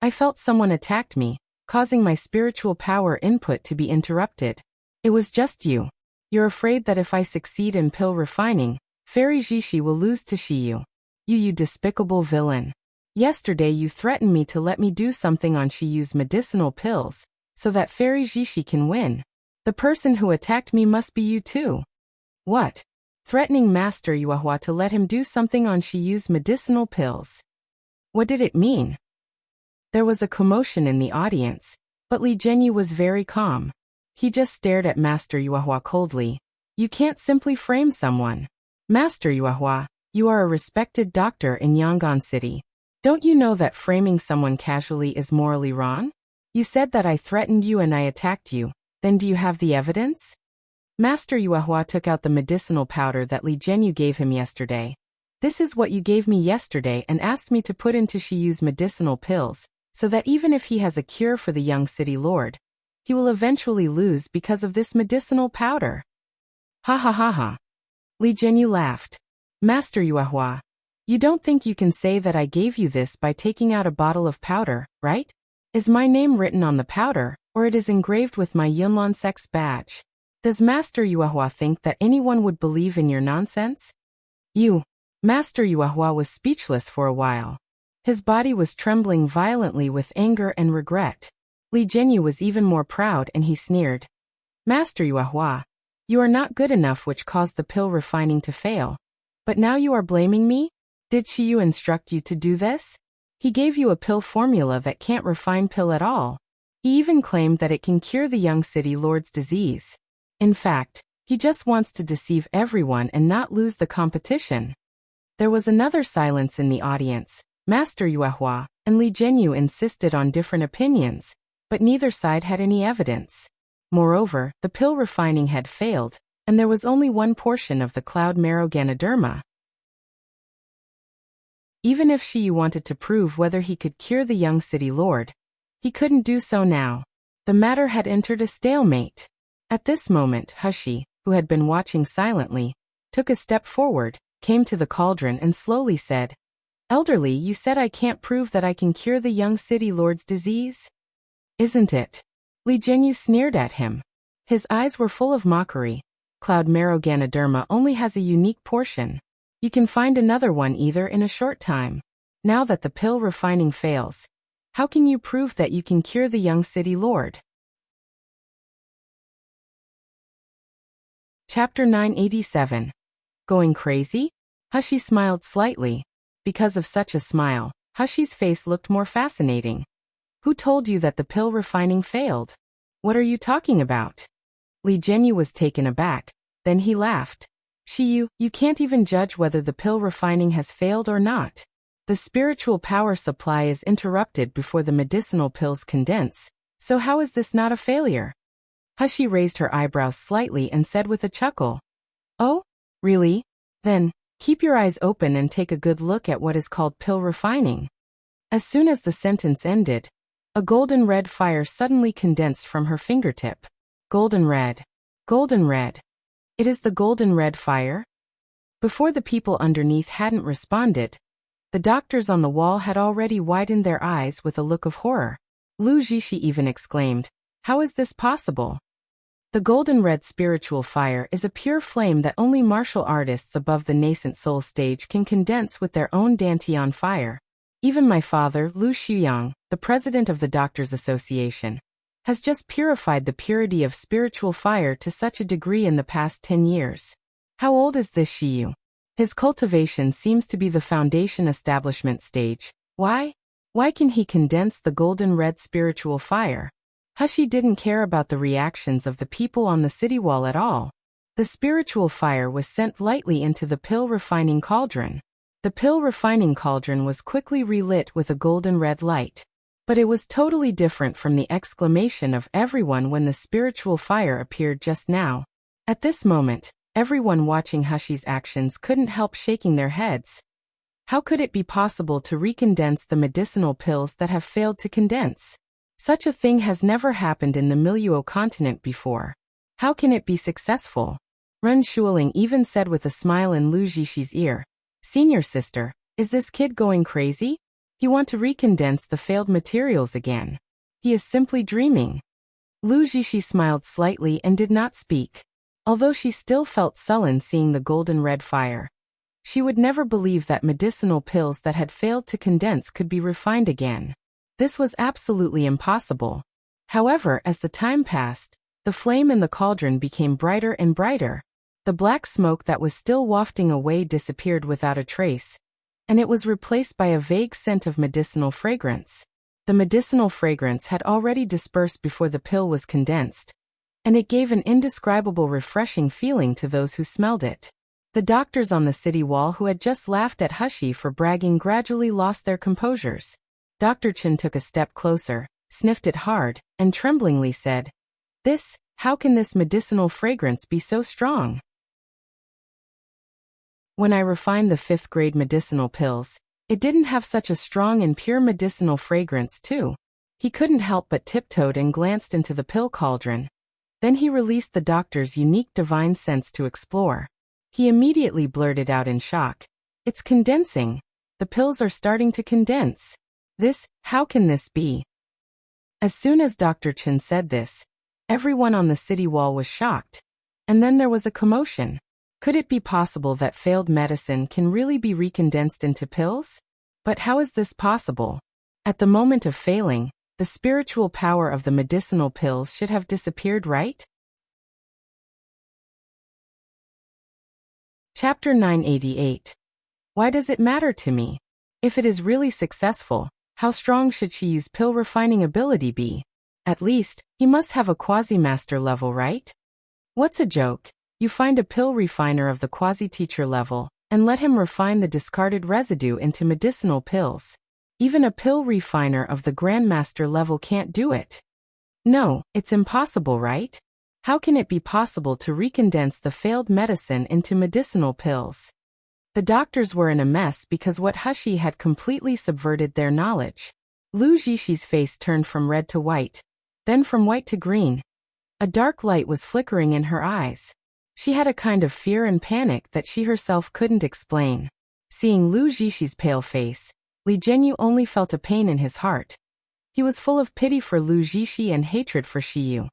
I felt someone attacked me, causing my spiritual power input to be interrupted. It was just you. You're afraid that if I succeed in pill refining, Fairy Zixi will lose to Xi Yue. You despicable villain. Yesterday you threatened me to let me do something on Xi Yue's medicinal pills, so that Fairy Zixi can win. The person who attacked me must be you too." What? Threatening Master Yuehua to let him do something on Xi Yue's medicinal pills. What did it mean? There was a commotion in the audience, but Zhenyu was very calm. He just stared at Master Yuehua coldly. You can't simply frame someone. Master Yuehua, you are a respected doctor in Yangon City. Don't you know that framing someone casually is morally wrong? You said that I threatened you and I attacked you. Then do you have the evidence? Master Yuehua took out the medicinal powder that Zhenyu gave him yesterday. This is what you gave me yesterday and asked me to put into Xi Yue's medicinal pills, so that even if he has a cure for the young city lord, he will eventually lose because of this medicinal powder. Ha ha ha ha. Zhenyu laughed. Master Yuehua, you don't think you can say that I gave you this by taking out a bottle of powder, right? Is my name written on the powder, or it is engraved with my Yunlon sex badge. Does Master Yuehua think that anyone would believe in your nonsense? Master Yuehua was speechless for a while. His body was trembling violently with anger and regret. Zhenyu was even more proud and he sneered. Master Yuehua, you are not good enough, which caused the pill refining to fail. But now you are blaming me? Did Xi Yue instruct you to do this? He gave you a pill formula that can't refine pill at all. He even claimed that it can cure the young city lord's disease. In fact, he just wants to deceive everyone and not lose the competition. There was another silence in the audience. Master Yuehua and Zhenyu insisted on different opinions, but neither side had any evidence. Moreover, the pill refining had failed, and there was only one portion of the cloud marrow Ganoderma. Even if Xi Yue wanted to prove whether he could cure the young city lord, he couldn't do so now. The matter had entered a stalemate. At this moment, Hushi, who had been watching silently, took a step forward, came to the cauldron and slowly said, Elderly, you said I can't prove that I can cure the young city lord's disease? Isn't it? Zhenyu sneered at him. His eyes were full of mockery. Cloud marrow Ganoderma only has a unique portion. You can find another one either in a short time. Now that the pill refining fails, how can you prove that you can cure the young city lord? Chapter 987. Going crazy? Hushi smiled slightly. Because of such a smile, Hushi's face looked more fascinating. Who told you that the pill refining failed? What are you talking about? Zhenyu was taken aback. Then he laughed. Xi Yue, you can't even judge whether the pill refining has failed or not. The spiritual power supply is interrupted before the medicinal pills condense, so how is this not a failure? Hushi raised her eyebrows slightly and said with a chuckle. Oh? Really? Then, keep your eyes open and take a good look at what is called pill refining. As soon as the sentence ended, a golden red fire suddenly condensed from her fingertip. Golden red. Golden red. It is the golden red fire? Before the people underneath hadn't responded, the doctors on the wall had already widened their eyes with a look of horror. Lu Zhishi even exclaimed, How is this possible? The golden red spiritual fire is a pure flame that only martial artists above the nascent soul stage can condense with their own dantian fire. Even my father, Lu Shuyang, the president of the Doctors Association, has just purified the purity of spiritual fire to such a degree in the past 10 years. How old is this Xi Yue? His cultivation seems to be the foundation establishment stage. Why? Why can he condense the golden red spiritual fire? Hushi didn't care about the reactions of the people on the city wall at all. The spiritual fire was sent lightly into the pill refining cauldron. The pill refining cauldron was quickly relit with a golden red light. But it was totally different from the exclamation of everyone when the spiritual fire appeared just now. At this moment, everyone watching Hushi's actions couldn't help shaking their heads. How could it be possible to recondense the medicinal pills that have failed to condense? Such a thing has never happened in the Miluo continent before. How can it be successful? Ren Shuling even said with a smile in Lu Zhishi's ear, Senior sister, is this kid going crazy? He want to recondense the failed materials again. He is simply dreaming. Lu Zhishi smiled slightly and did not speak. Although she still felt sullen seeing the golden red fire. She would never believe that medicinal pills that had failed to condense could be refined again. This was absolutely impossible. However, as the time passed, the flame in the cauldron became brighter and brighter. The black smoke that was still wafting away disappeared without a trace, and it was replaced by a vague scent of medicinal fragrance. The medicinal fragrance had already dispersed before the pill was condensed, and it gave an indescribable refreshing feeling to those who smelled it. The doctors on the city wall who had just laughed at Hushi for bragging gradually lost their composures. Dr. Chen took a step closer, sniffed it hard, and tremblingly said, How can this medicinal fragrance be so strong? When I refined the 5th grade medicinal pills, it didn't have such a strong and pure medicinal fragrance too. He couldn't help but tiptoed and glanced into the pill cauldron. Then he released the doctor's unique divine sense to explore. He immediately blurted out in shock, It's condensing. The pills are starting to condense. How can this be? As soon as Dr. Chen said this, everyone on the city wall was shocked. And then there was a commotion. Could it be possible that failed medicine can really be recondensed into pills? But how is this possible? At the moment of failing, the spiritual power of the medicinal pills should have disappeared, right? Chapter 988. Why does it matter to me? If it is really successful, how strong should Xi Yue's pill refining ability be? At least, he must have a quasi-master level, right? What's a joke? You find a pill refiner of the quasi-teacher level, and let him refine the discarded residue into medicinal pills. Even a pill refiner of the grandmaster level can't do it. No, it's impossible, right? How can it be possible to recondense the failed medicine into medicinal pills? The doctors were in a mess because what Hushi had completely subverted their knowledge. Lu Zhishi's face turned from red to white, then from white to green. A dark light was flickering in her eyes. She had a kind of fear and panic that she herself couldn't explain. Seeing Lu Zhishi's pale face, Li Zhenyu only felt a pain in his heart. He was full of pity for Lu Zhishi and hatred for Xi Yue.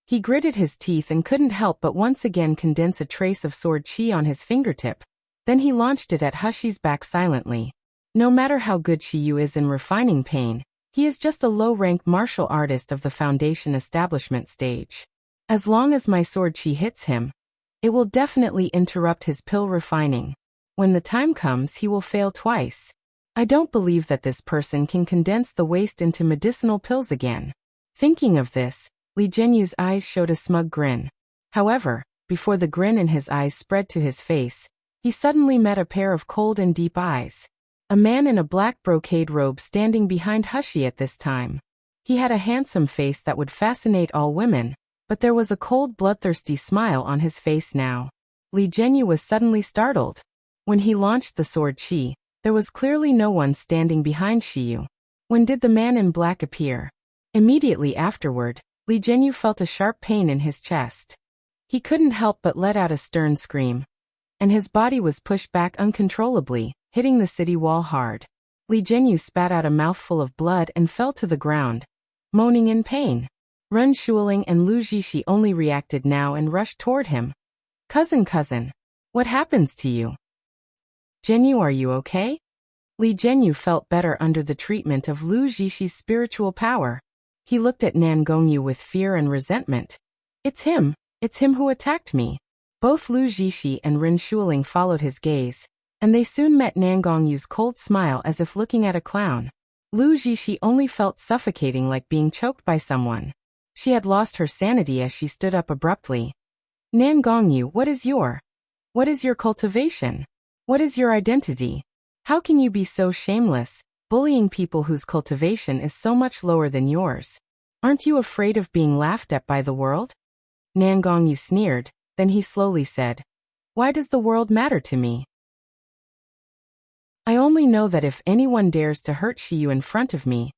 He gritted his teeth and couldn't help but once again condense a trace of sword qi on his fingertip. Then he launched it at Hushi's back silently. No matter how good Xi Yue is in refining pain, he is just a low-ranked martial artist of the foundation establishment stage. As long as my sword qi hits him, it will definitely interrupt his pill refining. When the time comes, he will fail twice. I don't believe that this person can condense the waste into medicinal pills again. Thinking of this, Li Zhenyu's eyes showed a smug grin. However, before the grin in his eyes spread to his face, he suddenly met a pair of cold and deep eyes. A man in a black brocade robe standing behind Hushi at this time. He had a handsome face that would fascinate all women, but there was a cold, bloodthirsty smile on his face now. Li Zhenyu was suddenly startled. When he launched the sword qi, there was clearly no one standing behind Xi Yue. When did the man in black appear? Immediately afterward, Li Zhenyu felt a sharp pain in his chest. He couldn't help but let out a stern scream. And his body was pushed back uncontrollably, hitting the city wall hard. Li Zhenyu spat out a mouthful of blood and fell to the ground, moaning in pain. Ren Shuling and Lu Zhishi only reacted now and rushed toward him. Cousin, what happens to you? Zhenyu, are you okay? Li Zhenyu felt better under the treatment of Lu Zhishi's spiritual power. He looked at Nan Gongyu with fear and resentment. It's him who attacked me. Both Lu Zhishi and Ren Shuling followed his gaze, and they soon met Nan Gongyu's cold smile as if looking at a clown. Lu Zhishi only felt suffocating, like being choked by someone. She had lost her sanity as she stood up abruptly. Nan Gongyu, what is your cultivation? What is your identity? How can you be so shameless, bullying people whose cultivation is so much lower than yours? Aren't you afraid of being laughed at by the world? Nan Gongyu sneered. Then he slowly said, Why does the world matter to me? I only know that if anyone dares to hurt Xi Yue in front of me,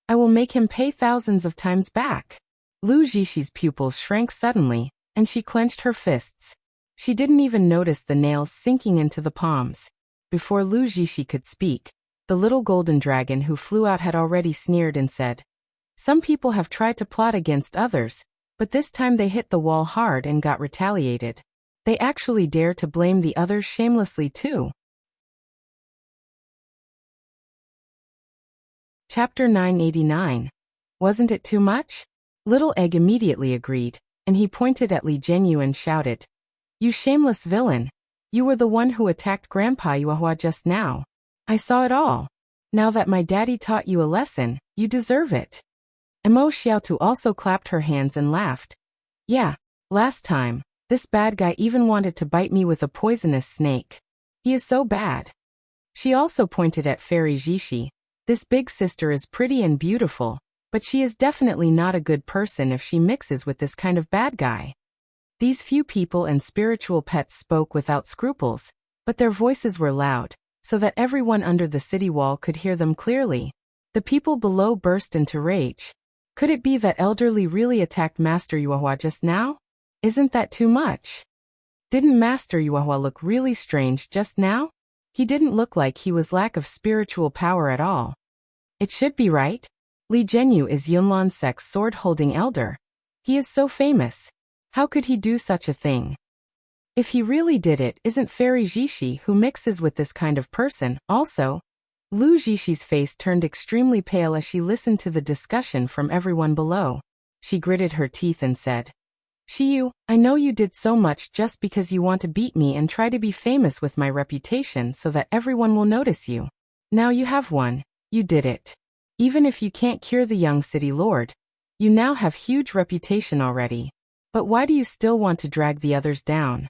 I will make him pay thousands of times back. Lu Zhishi's pupils shrank suddenly, and she clenched her fists. She didn't even notice the nails sinking into the palms. Before Lu Zhishi could speak, the little golden dragon who flew out had already sneered and said, Some people have tried to plot against others, but this time they hit the wall hard and got retaliated. They actually dare to blame the others shamelessly too. Chapter 989. Wasn't it too much? Little Egg immediately agreed, and he pointed at Li Zhenyu and shouted, You shameless villain! You were the one who attacked Grandpa Yuehua just now. I saw it all. Now that my daddy taught you a lesson, you deserve it. Mo Xiaotu also clapped her hands and laughed. Yeah, last time, this bad guy even wanted to bite me with a poisonous snake. He is so bad. She also pointed at Fairy Zhishi. This big sister is pretty and beautiful, but she is definitely not a good person if she mixes with this kind of bad guy. These few people and spiritual pets spoke without scruples, but their voices were loud, so that everyone under the city wall could hear them clearly. The people below burst into rage. Could it be that elderly really attacked Master Yuehua just now? Isn't that too much? Didn't Master Yuehua look really strange just now? He didn't look like he was lack of spiritual power at all. It should be right. Li Zhenyu is Yunlan sect's sword-holding elder. He is so famous. How could he do such a thing? If he really did it, isn't Fairy Xixi who mixes with this kind of person, also? Lu Xixi's face turned extremely pale as she listened to the discussion from everyone below. She gritted her teeth and said, Xi Yue, I know you did so much just because you want to beat me and try to be famous with my reputation so that everyone will notice you. Now you have won. You did it. Even if you can't cure the young city lord, you now have huge reputation already. But why do you still want to drag the others down?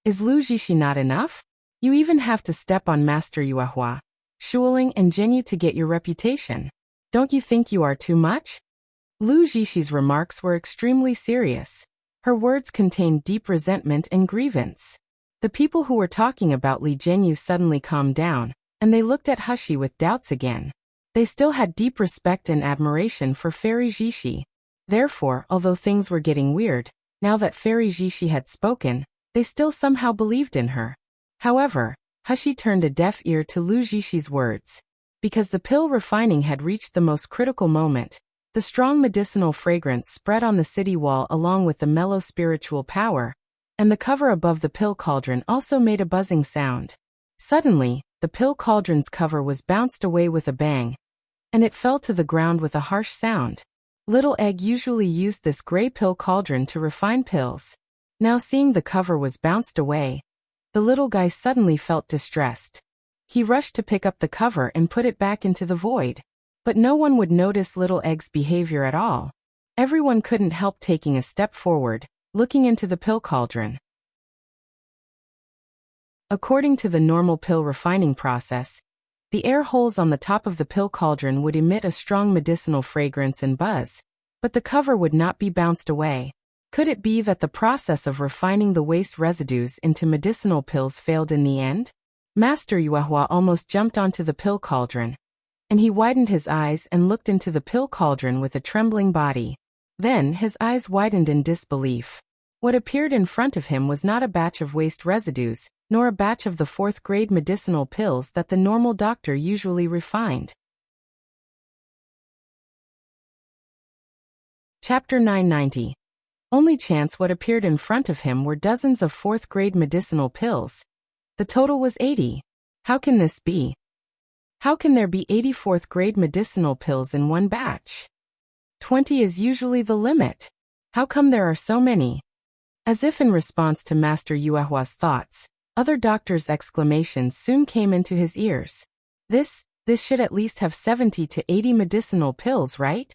Is Lu Zixi not enough? You even have to step on Master Yuehua, Shuling and Zhenyu to get your reputation. Don't you think you are too much? Lu Zixi remarks were extremely serious. Her words contained deep resentment and grievance. The people who were talking about Li Zhenyu suddenly calmed down, and they looked at Hushi with doubts again. They still had deep respect and admiration for Fairy Xixi. Therefore, although things were getting weird, now that Fairy Xixi had spoken, they still somehow believed in her. However, Hushi turned a deaf ear to Lu Xixi's words. Because the pill refining had reached the most critical moment, the strong medicinal fragrance spread on the city wall along with the mellow spiritual power, and the cover above the pill cauldron also made a buzzing sound. Suddenly, the pill cauldron's cover was bounced away with a bang, and it fell to the ground with a harsh sound. Little Egg usually used this gray pill cauldron to refine pills. Now seeing the cover was bounced away, the little guy suddenly felt distressed. He rushed to pick up the cover and put it back into the void. But no one would notice Little Egg's behavior at all. Everyone couldn't help taking a step forward, looking into the pill cauldron. According to the normal pill refining process, the air holes on the top of the pill cauldron would emit a strong medicinal fragrance and buzz, but the cover would not be bounced away. Could it be that the process of refining the waste residues into medicinal pills failed in the end? Master Yuehua almost jumped onto the pill cauldron, and he widened his eyes and looked into the pill cauldron with a trembling body. Then his eyes widened in disbelief. What appeared in front of him was not a batch of waste residues, nor a batch of the 4th-grade medicinal pills that the normal doctor usually refined. Chapter 990. Only chance what appeared in front of him were dozens of 4th-grade medicinal pills. The total was 80. How can this be? How can there be 80 4th-grade medicinal pills in one batch? 20 is usually the limit. How come there are so many? As if in response to Master Yuehua's thoughts, other doctors' exclamations soon came into his ears. This should at least have 70 to 80 medicinal pills, right?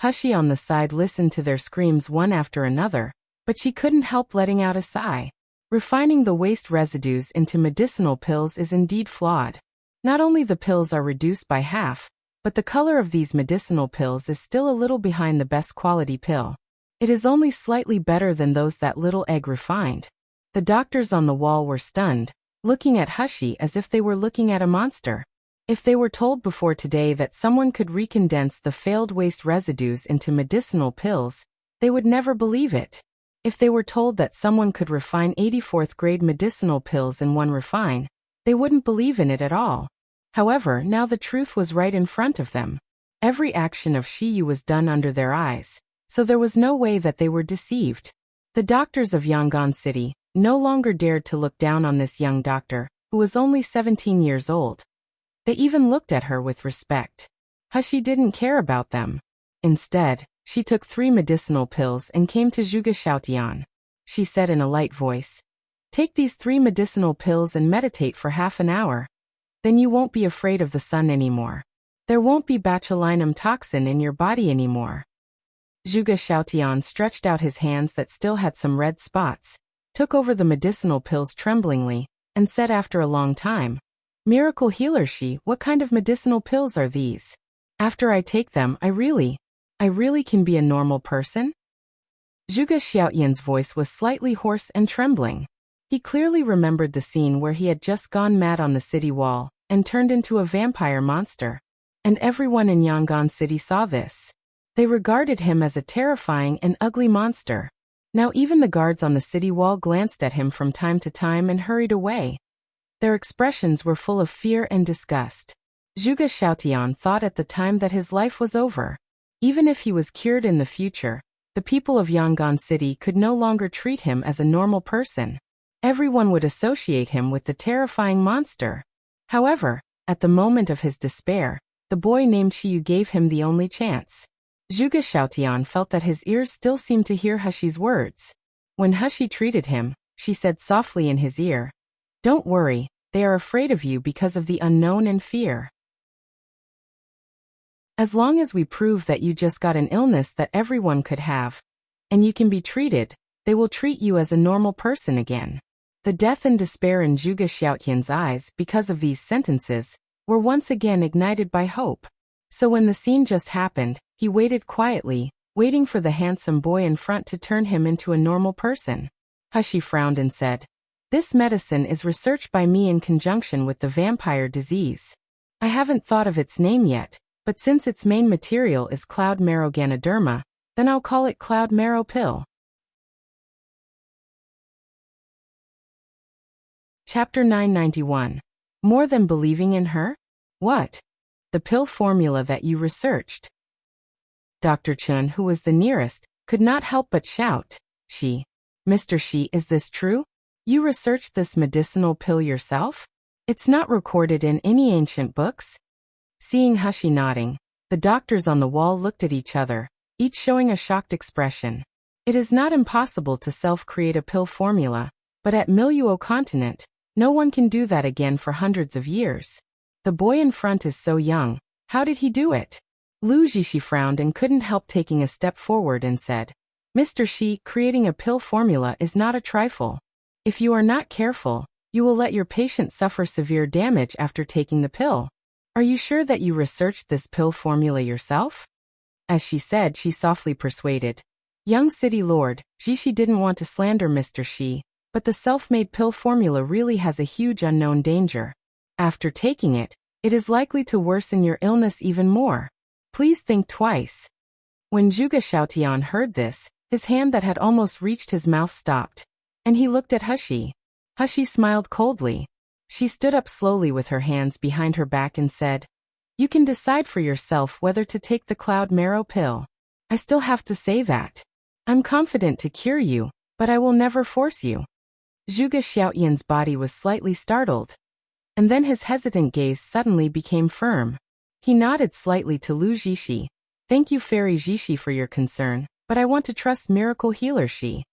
Hushi on the side listened to their screams one after another, but she couldn't help letting out a sigh. Refining the waste residues into medicinal pills is indeed flawed. Not only the pills are reduced by half, but the color of these medicinal pills is still a little behind the best quality pill. It is only slightly better than those that Little Egg refined. The doctors on the wall were stunned, looking at Hushi as if they were looking at a monster. If they were told before today that someone could recondense the failed waste residues into medicinal pills, they would never believe it. If they were told that someone could refine 84th-grade medicinal pills in one refine, they wouldn't believe in it at all. However, now the truth was right in front of them. Every action of Xi Yue was done under their eyes, so there was no way that they were deceived. The doctors of Yangon City no longer dared to look down on this young doctor, who was only 17 years old. They even looked at her with respect. Hushi didn't care about them. Instead, she took 3 medicinal pills and came to Zhuge Xiaotian. She said in a light voice, "Take these 3 medicinal pills and meditate for half an hour. Then you won't be afraid of the sun anymore. There won't be botulinum toxin in your body anymore." Zhuge Xiaotian stretched out his hands that still had some red spots, took over the medicinal pills tremblingly, and said after a long time, "Miracle Healer Xi, what kind of medicinal pills are these? After I take them, I really can be a normal person?" Zhuge Xiaotian's voice was slightly hoarse and trembling. He clearly remembered the scene where he had just gone mad on the city wall and turned into a vampire monster. And everyone in Yangon City saw this. They regarded him as a terrifying and ugly monster. Now even the guards on the city wall glanced at him from time to time and hurried away. Their expressions were full of fear and disgust. Zhuge Xiaotian thought at the time that his life was over. Even if he was cured in the future, the people of Yangon City could no longer treat him as a normal person. Everyone would associate him with the terrifying monster. However, at the moment of his despair, the boy named Xi Yue gave him the only chance. Zhuge Xiaotian felt that his ears still seemed to hear Hushi's words. When Hushi treated him, she said softly in his ear, "Don't worry, they are afraid of you because of the unknown and fear. As long as we prove that you just got an illness that everyone could have, and you can be treated, they will treat you as a normal person again." The death and despair in Zhuge Xiaotian's eyes because of these sentences were once again ignited by hope. So when the scene just happened, he waited quietly, waiting for the handsome boy in front to turn him into a normal person. Hushi frowned and said, "This medicine is researched by me in conjunction with the vampire disease. I haven't thought of its name yet, but since its main material is cloud marrow Ganoderma, then I'll call it cloud marrow pill." Chapter 991. More than believing in her? What? The pill formula that you researched. Dr. Chun, who was the nearest, could not help but shout, Mr. Xi, is this true? You researched this medicinal pill yourself? It's not recorded in any ancient books?" Seeing Hushi nodding, the doctors on the wall looked at each other, each showing a shocked expression. It is not impossible to self-create a pill formula, but at Miluo continent, no one can do that again for hundreds of years. The boy in front is so young, how did he do it? Lu Zhishi frowned and couldn't help taking a step forward and said, "Mr. Xi, creating a pill formula is not a trifle. If you are not careful, you will let your patient suffer severe damage after taking the pill. Are you sure that you researched this pill formula yourself?" As she said, she softly persuaded. Young city lord, Zhishi didn't want to slander Mr. Xi, but the self-made pill formula really has a huge unknown danger. After taking it, it is likely to worsen your illness even more. Please think twice. When Zhuge Xiaotian heard this, his hand that had almost reached his mouth stopped, and he looked at Hushi. Hushi smiled coldly. She stood up slowly with her hands behind her back and said, "You can decide for yourself whether to take the cloud marrow pill. I still have to say that. I'm confident to cure you, but I will never force you." Zhuge Xiaotian's body was slightly startled, and then his hesitant gaze suddenly became firm. He nodded slightly to Lu Zhishi. "Thank you, Fairy Zhishi, for your concern, but I want to trust Miracle Healer Xi."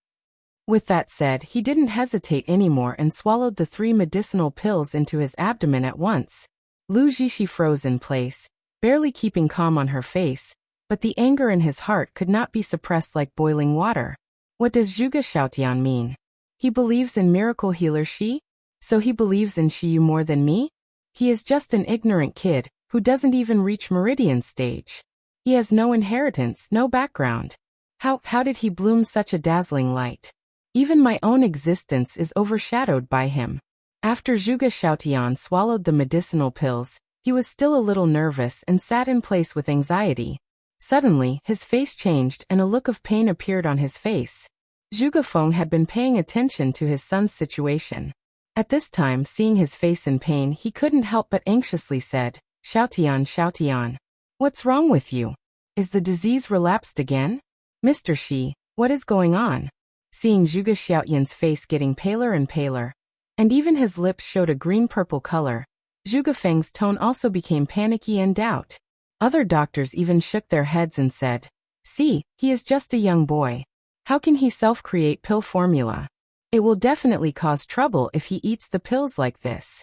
With that said, he didn't hesitate anymore and swallowed the 3 medicinal pills into his abdomen at once. Lu Zhishi froze in place, barely keeping calm on her face, but the anger in his heart could not be suppressed like boiling water. What does Zhuge Xiaotian mean? He believes in Miracle Healer Xi? So he believes in Xi Yue more than me? He is just an ignorant kid, who doesn't even reach Meridian stage. He has no inheritance, no background. How did he bloom such a dazzling light? Even my own existence is overshadowed by him. After Zhuge Xiaotian swallowed the medicinal pills, he was still a little nervous and sat in place with anxiety. Suddenly, his face changed and a look of pain appeared on his face. Zhuge Feng had been paying attention to his son's situation. At this time, seeing his face in pain, he couldn't help but anxiously said, "Xiaotian, Xiaotian. What's wrong with you? Is the disease relapsed again? Mr. Xi, what is going on?" Seeing Zhuge Xiaotian's face getting paler and paler, and even his lips showed a green-purple color, Zhuge Feng's tone also became panicky and doubt. Other doctors even shook their heads and said, "See, he is just a young boy. How can he self-create pill formula? It will definitely cause trouble if he eats the pills like this."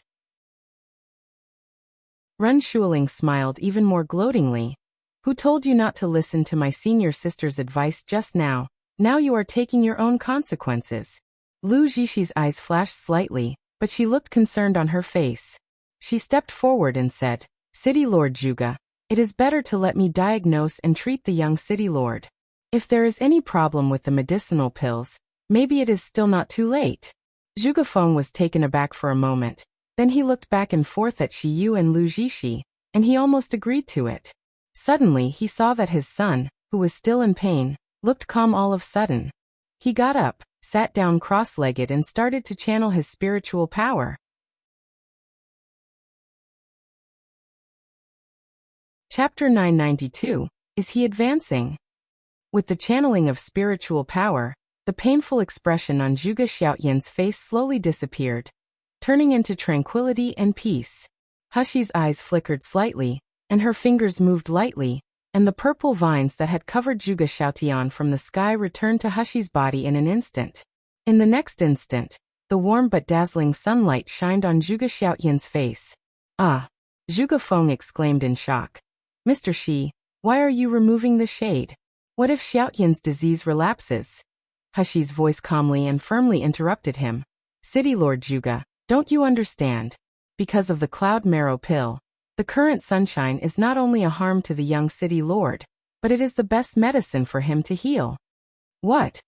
Ren Shuling smiled even more gloatingly. "Who told you not to listen to my senior sister's advice just now? Now you are taking your own consequences." Lu Zhishi's eyes flashed slightly, but she looked concerned on her face. She stepped forward and said, "City Lord Zhuge, it is better to let me diagnose and treat the young city lord. If there is any problem with the medicinal pills, maybe it is still not too late." Zhuge Feng was taken aback for a moment. Then he looked back and forth at Xi Yue and Lu Zhishi, and he almost agreed to it. Suddenly he saw that his son, who was still in pain, looked calm all of a sudden. He got up, sat down cross-legged and started to channel his spiritual power. Chapter 992, Is He Advancing? With the channeling of spiritual power, the painful expression on Zhuge Xiaoyan's face slowly disappeared, turning into tranquility and peace. Hushi's eyes flickered slightly, and her fingers moved lightly, and the purple vines that had covered Zhuge Xiaotian from the sky returned to Hushi's body in an instant. In the next instant, the warm but dazzling sunlight shined on Zhuge Xiaoyan's face. Ah! Zhuge Feng exclaimed in shock. Mr. Xi, why are you removing the shade? What if Xiaoyan's disease relapses? Hushi's voice calmly and firmly interrupted him. City Lord Zhuge, don't you understand? Because of the cloud marrow pill, the current sunshine is not only a harm to the young city lord, but it is the best medicine for him to heal. What?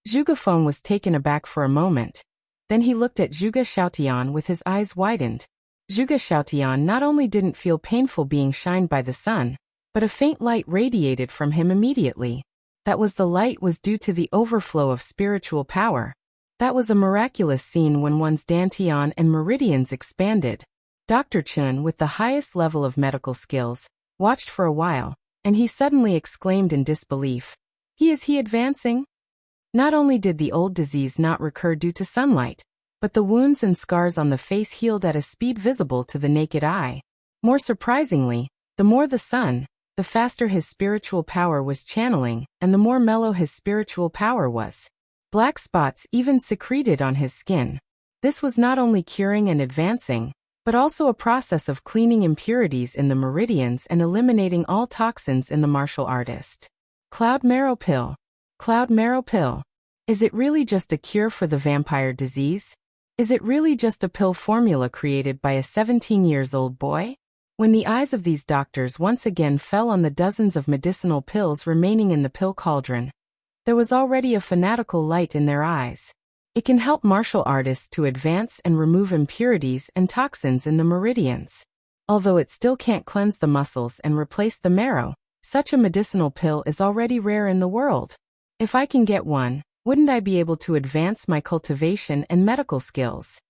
Zhuge Feng was taken aback for a moment. Then he looked at Zhuge Xiaotian with his eyes widened. Zhuge Xiaotian not only didn't feel painful being shined by the sun, but a faint light radiated from him immediately. That was the light was due to the overflow of spiritual power. That was a miraculous scene when one's dantian and meridians expanded. Dr. Chun, with the highest level of medical skills, watched for a while, and he suddenly exclaimed in disbelief. Is he advancing? Not only did the old disease not recur due to sunlight, but the wounds and scars on the face healed at a speed visible to the naked eye. More surprisingly, the more the sun, the faster his spiritual power was channeling, and the more mellow his spiritual power was. Black spots even secreted on his skin. This was not only curing and advancing, but also a process of cleaning impurities in the meridians and eliminating all toxins in the martial artist. Cloud marrow pill. Cloud marrow pill. Is it really just a cure for the vampire disease? Is it really just a pill formula created by a 17-year-old boy? When the eyes of these doctors once again fell on the dozens of medicinal pills remaining in the pill cauldron, there was already a fanatical light in their eyes. It can help martial artists to advance and remove impurities and toxins in the meridians. Although it still can't cleanse the muscles and replace the marrow, such a medicinal pill is already rare in the world. If I can get one, wouldn't I be able to advance my cultivation and medical skills?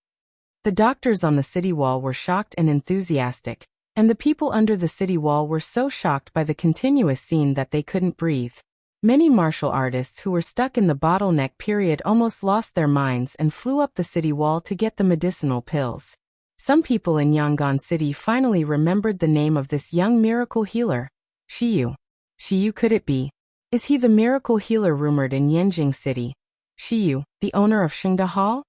The doctors on the city wall were shocked and enthusiastic, and the people under the city wall were so shocked by the continuous scene that they couldn't breathe. Many martial artists who were stuck in the bottleneck period almost lost their minds and flew up the city wall to get the medicinal pills. Some people in Yangon City finally remembered the name of this young miracle healer. Xi Yue. Xi Yue, could it be? Is he the miracle healer rumored in Yanjing City? Xi Yue, the owner of Shengda Hall?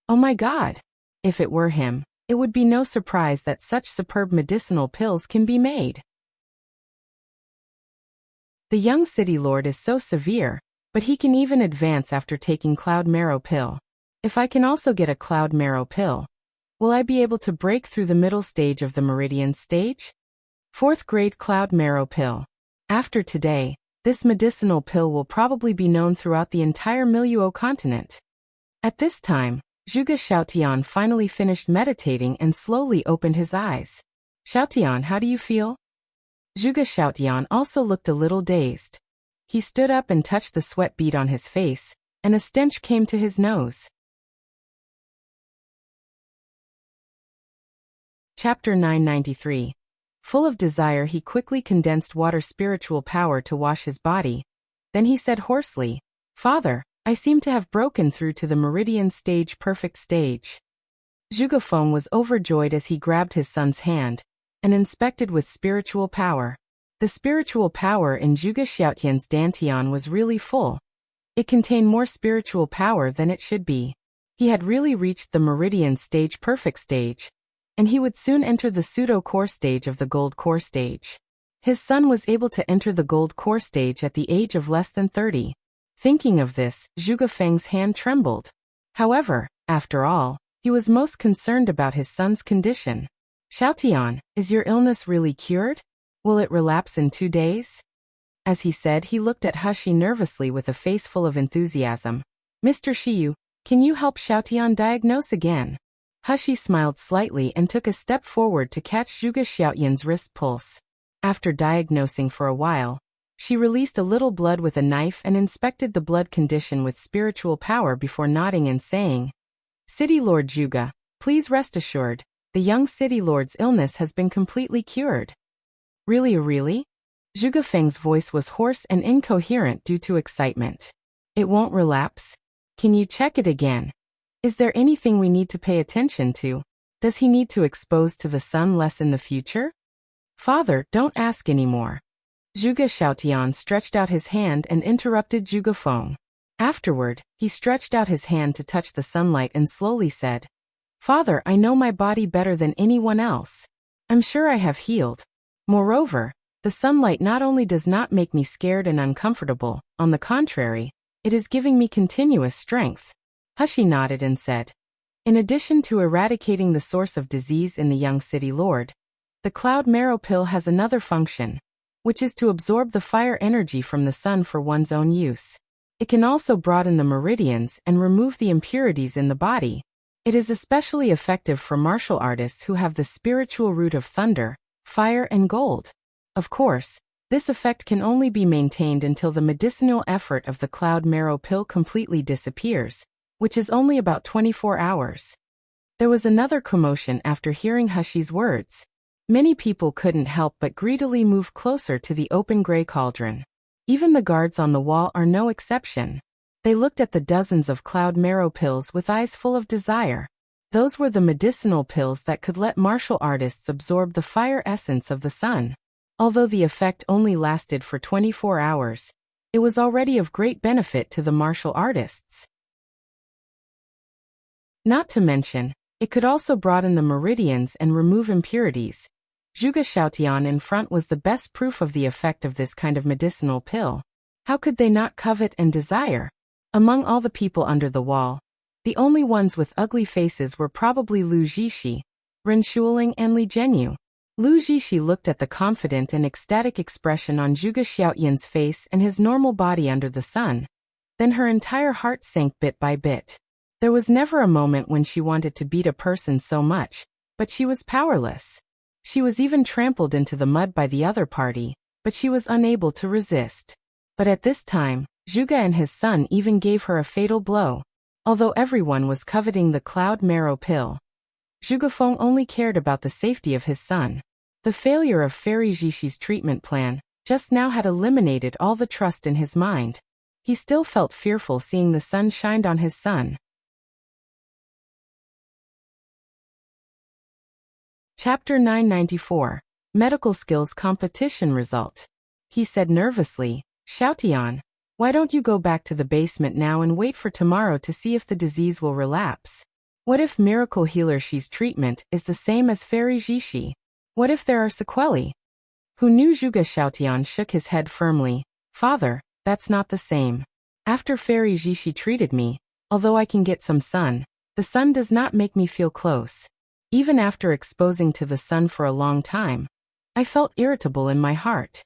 Oh my god! If it were him, it would be no surprise that such superb medicinal pills can be made. The young city lord is so severe, but he can even advance after taking cloud marrow pill. If I can also get a cloud marrow pill, will I be able to break through the middle stage of the meridian stage? 4th grade cloud marrow pill. After today, this medicinal pill will probably be known throughout the entire Miluo continent. At this time, Zhuge Xiaotian finally finished meditating and slowly opened his eyes. Xiaotian, how do you feel? Zhuge Xiaotian also looked a little dazed. He stood up and touched the sweat bead on his face, and a stench came to his nose. Chapter 993. Full of desire, he quickly condensed water spiritual power to wash his body. Then he said hoarsely, Father, I seem to have broken through to the meridian stage, perfect stage. Zhuge Feng was overjoyed as he grabbed his son's hand and inspected with spiritual power. The spiritual power in Zhuge Xiaotian's dantian was really full. It contained more spiritual power than it should be. He had really reached the meridian stage, perfect stage, and he would soon enter the pseudo-core stage of the gold core stage. His son was able to enter the gold core stage at the age of less than 30. Thinking of this, Zhuge Feng's hand trembled. However, after all, he was most concerned about his son's condition. Xiaotian, is your illness really cured? Will it relapse in 2 days? As he said, he looked at Hushi nervously with a face full of enthusiasm. Mr. Xi Yue, can you help Xiaotian diagnose again? Hushi smiled slightly and took a step forward to catch Zhuge Xiaotian's wrist pulse. After diagnosing for a while, she released a little blood with a knife and inspected the blood condition with spiritual power before nodding and saying, City Lord Zhuge, please rest assured, the young city lord's illness has been completely cured. Really, really? Zhuge Feng's voice was hoarse and incoherent due to excitement. It won't relapse? Can you check it again? Is there anything we need to pay attention to? Does he need to expose to the sun less in the future? Father, don't ask anymore. Zhuge Xiaotian stretched out his hand and interrupted Zhuge Feng. Afterward, he stretched out his hand to touch the sunlight and slowly said, Father, I know my body better than anyone else. I'm sure I have healed. Moreover, the sunlight not only does not make me scared and uncomfortable, on the contrary, it is giving me continuous strength. Hushi nodded and said, in addition to eradicating the source of disease in the young city lord, the cloud marrow pill has another function, which is to absorb the fire energy from the sun for one's own use. It can also broaden the meridians and remove the impurities in the body. It is especially effective for martial artists who have the spiritual root of thunder, fire and gold. Of course, this effect can only be maintained until the medicinal effort of the cloud marrow pill completely disappears, which is only about 24 hours. There was another commotion after hearing Hushi's words. Many people couldn't help but greedily move closer to the open gray cauldron. Even the guards on the wall are no exception. They looked at the dozens of cloud marrow pills with eyes full of desire. Those were the medicinal pills that could let martial artists absorb the fire essence of the sun. Although the effect only lasted for 24 hours, it was already of great benefit to the martial artists. Not to mention, it could also broaden the meridians and remove impurities. Zhuge Xiaotian in front was the best proof of the effect of this kind of medicinal pill. How could they not covet and desire? Among all the people under the wall, the only ones with ugly faces were probably Lu Zhishi, Ren Shuling and Li Zhenyu. Lu Zhishi looked at the confident and ecstatic expression on Zhuge Xiaotian's face and his normal body under the sun. Then her entire heart sank bit by bit. There was never a moment when she wanted to beat a person so much, but she was powerless. She was even trampled into the mud by the other party, but she was unable to resist. But at this time, Zhuge and his son even gave her a fatal blow. Although everyone was coveting the cloud marrow pill, Zhuge Feng only cared about the safety of his son. The failure of Fairy Zhishi's treatment plan just now had eliminated all the trust in his mind. He still felt fearful seeing the sun shine on his son. Chapter 994, Medical Skills Competition Result. He said nervously, Xiaotian, why don't you go back to the basement now and wait for tomorrow to see if the disease will relapse? What if Miracle Healer Xi's treatment is the same as Fairy Zhishi? What if there are sequelae? Who knew? Zhuge Xiaotian shook his head firmly. Father, that's not the same. After Fairy Zhishi treated me, although I can get some sun, the sun does not make me feel close. Even after exposing to the sun for a long time, I felt irritable in my heart.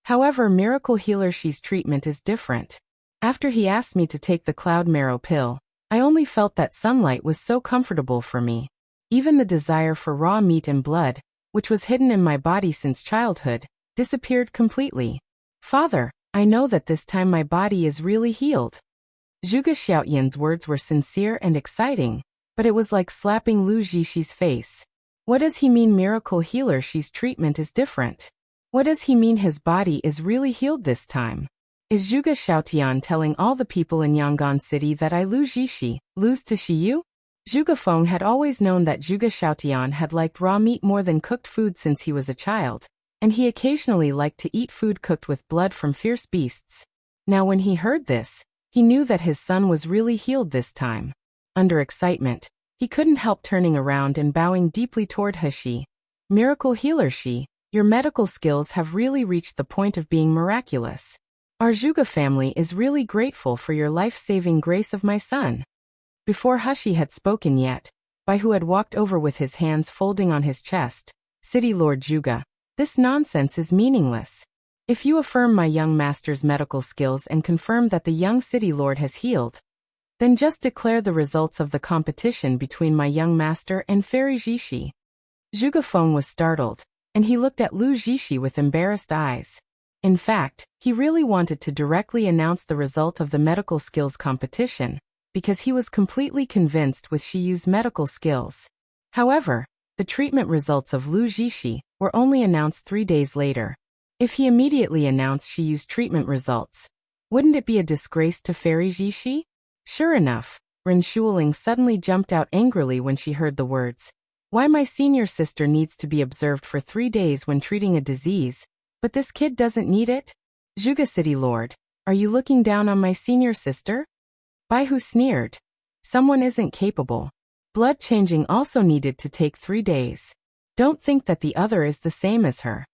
However, Miracle Healer Xi's treatment is different. After he asked me to take the cloud marrow pill, I only felt that sunlight was so comfortable for me. Even the desire for raw meat and blood, which was hidden in my body since childhood, disappeared completely. Father, I know that this time my body is really healed. Zhuge Xiaotian's words were sincere and exciting, but it was like slapping Lu Zhishi's face. What does he mean Miracle Healer Xi's treatment is different? What does he mean his body is really healed this time? Is Zhuge Xiaotian telling all the people in Yangon City that I Lu Zhishi, lose to Xi Yue? Zhuge Feng had always known that Zhuge Xiaotian had liked raw meat more than cooked food since he was a child, and he occasionally liked to eat food cooked with blood from fierce beasts. Now when he heard this, he knew that his son was really healed this time. Under excitement, he couldn't help turning around and bowing deeply toward Hushi. Miracle Healer Xi, your medical skills have really reached the point of being miraculous. Our Zhuge family is really grateful for your life-saving grace of my son. Before Hushi had spoken yet, Bai Hu had walked over with his hands folding on his chest. City Lord Zhuge, this nonsense is meaningless. If you affirm my young master's medical skills and confirm that the young city lord has healed, then just declare the results of the competition between my young master and Fairy Zhishi. Zhuge Feng was startled, and he looked at Lu Zhishi with embarrassed eyes. In fact, he really wanted to directly announce the result of the medical skills competition, because he was completely convinced with Xi Yue's medical skills. However, the treatment results of Lu Zhishi were only announced 3 days later. If he immediately announced she used treatment results, wouldn't it be a disgrace to Fairy Xi? Sure enough, Ren Shuling suddenly jumped out angrily when she heard the words. Why my senior sister needs to be observed for 3 days when treating a disease, but this kid doesn't need it? Zhuge City Lord, are you looking down on my senior sister? Baihu sneered. Someone isn't capable. Blood changing also needed to take 3 days. Don't think that the other is the same as her.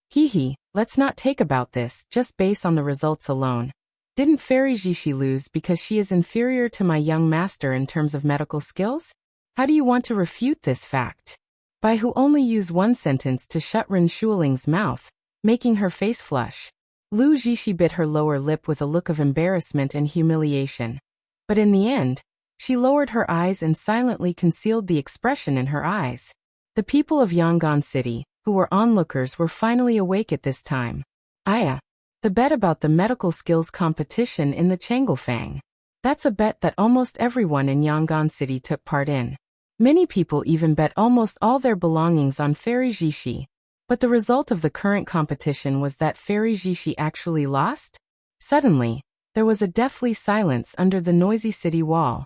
Hee, let's not take about this just based on the results alone. Didn't Fairy Xi lose because she is inferior to my young master in terms of medical skills? How do you want to refute this fact? Baihu only used one sentence to shut Ren Shuling's mouth, making her face flush. Lu Zixi bit her lower lip with a look of embarrassment and humiliation. But in the end, she lowered her eyes and silently concealed the expression in her eyes. The people of Yangon City, who were onlookers, were finally awake at this time. The bet about the medical skills competition in the Chenglefang. That's a bet that almost everyone in Yangon City took part in. Many people even bet almost all their belongings on Fairy Xi. But the result of the current competition was that Fairy Xi actually lost? Suddenly, there was a deathly silence under the noisy city wall.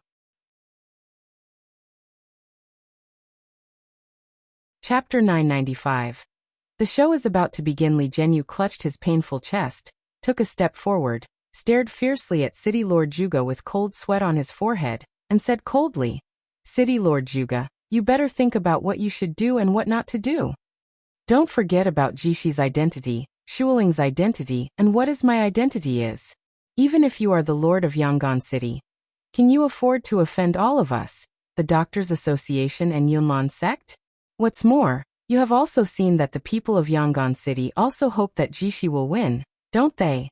Chapter 995. The show is about to begin. Li Zhenyu clutched his painful chest, took a step forward, stared fiercely at City Lord Zhuge with cold sweat on his forehead, and said coldly, City Lord Zhuge, you better think about what you should do and what not to do. Don't forget about Jishi's identity, Shuling's identity, and what is my identity is. Even if you are the Lord of Yangon City, can you afford to offend all of us, the Doctors Association and Yunlan sect? What's more, you have also seen that the people of Yangon City also hope that Jishi will win, don't they?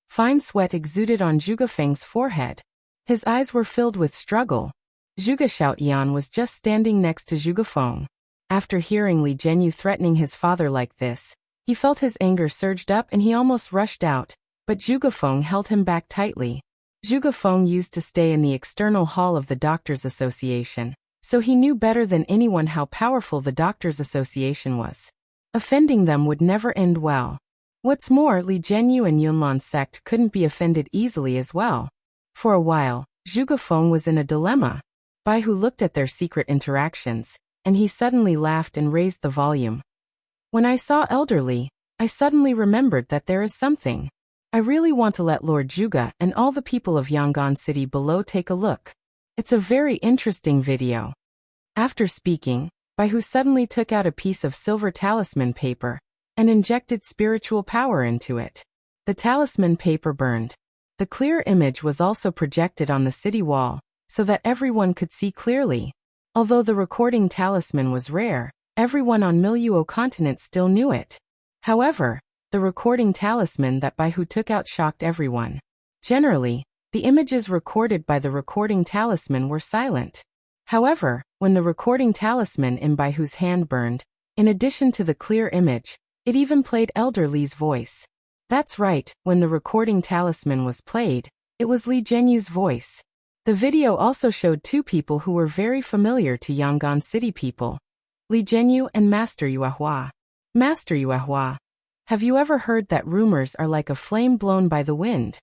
Fine sweat exuded on Zhuge Feng's forehead. His eyes were filled with struggle. Zhuge Xiaotian was just standing next to Zhuge Feng. After hearing Li Zhenyu threatening his father like this, he felt his anger surged up and he almost rushed out, but Zhuge Feng held him back tightly. Zhuge Feng used to stay in the external hall of the Doctors Association, so he knew better than anyone how powerful the Doctors Association was. Offending them would never end well. What's more, Li Zhenyu and Yunlan sect couldn't be offended easily as well. For a while, Zhuge Feng was in a dilemma. Baihu looked at their secret interactions, and he suddenly laughed and raised the volume. When I saw Elderly, I suddenly remembered that there is something. I really want to let Lord Zhuge and all the people of Yangon City below take a look. It's a very interesting video. After speaking, Baihu suddenly took out a piece of silver talisman paper and injected spiritual power into it. The talisman paper burned. The clear image was also projected on the city wall, so that everyone could see clearly. Although the recording talisman was rare, everyone on Miluo continent still knew it. However, the recording talisman that Baihu took out shocked everyone. Generally, the images recorded by the recording talisman were silent. However, when the recording talisman in Baihu's hand burned, in addition to the clear image, it even played Elderly's voice. That's right, when the recording talisman was played, it was Li Zhenyu's voice. The video also showed two people who were very familiar to Yangon City people, Li Zhenyu and Master Yuehua. Master Yuehua, have you ever heard that rumors are like a flame blown by the wind?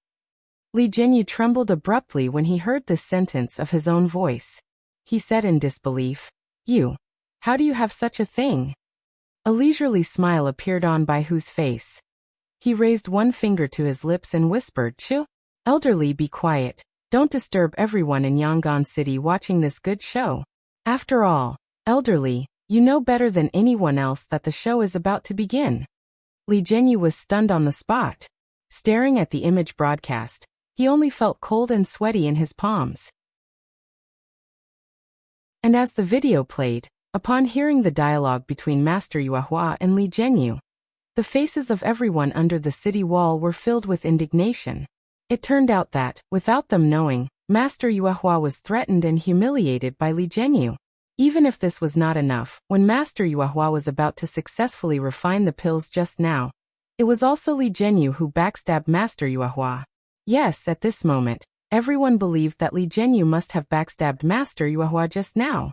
Li Zhenyu trembled abruptly when he heard this sentence of his own voice. He said in disbelief, how do you have such a thing? A leisurely smile appeared on Baihu's face. He raised one finger to his lips and whispered, Chu, Elderly, be quiet. Don't disturb everyone in Yangon City watching this good show. After all, Elderly, you know better than anyone else that the show is about to begin. Li Zhenyu was stunned on the spot. Staring at the image broadcast, he only felt cold and sweaty in his palms. And as the video played, upon hearing the dialogue between Master Yuehua and Li Zhenyu, the faces of everyone under the city wall were filled with indignation. It turned out that, without them knowing, Master Yuehua was threatened and humiliated by Li Zhenyu. Even if this was not enough, when Master Yuehua was about to successfully refine the pills just now, it was also Li Zhenyu who backstabbed Master Yuehua. Yes, at this moment, everyone believed that Li Zhenyu must have backstabbed Master Yuehua just now.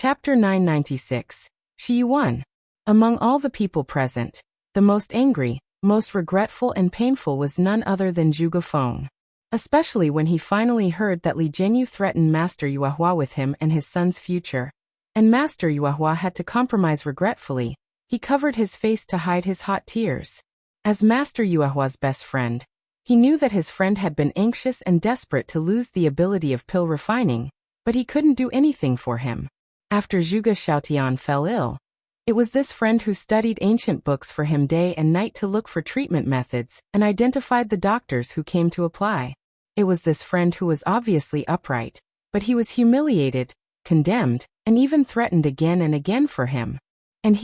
Chapter 996. Xi Yue Won. Among all the people present, the most angry, most regretful and painful was none other than Zhuge Feng. Especially when he finally heard that Li Zhenyu threatened Master Yuehua with him and his son's future, and Master Yuehua had to compromise regretfully, he covered his face to hide his hot tears. As Master Yuehua's best friend, he knew that his friend had been anxious and desperate to lose the ability of pill refining, but he couldn't do anything for him. After Zhuge Xiaotian fell ill, it was this friend who studied ancient books for him day and night to look for treatment methods and identified the doctors who came to apply. It was this friend who was obviously upright, but he was humiliated, condemned, and even threatened again and again for him. And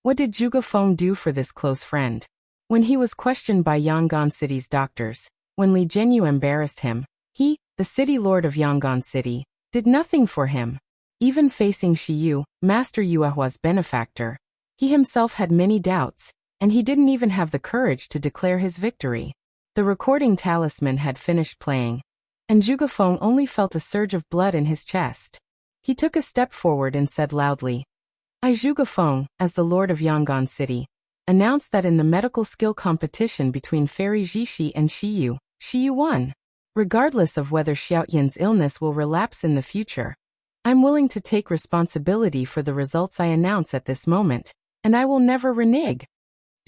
what did Zhuge Feng do for this close friend? When he was questioned by Yangon City's doctors, when Li Zhenyu embarrassed him, he, the city lord of Yangon City, did nothing for him. Even facing Xi Yue, Master Yuehua's benefactor, he himself had many doubts, and he didn't even have the courage to declare his victory. The recording talisman had finished playing, and Zhuge Feng only felt a surge of blood in his chest. He took a step forward and said loudly, "I, Zhuge Feng, as the lord of Yangon City, announced that in the medical skill competition between Fairy Zixi and Xi Yue won. Regardless of whether Xiaoyan's illness will relapse in the future, I'm willing to take responsibility for the results I announce at this moment, and I will never renege."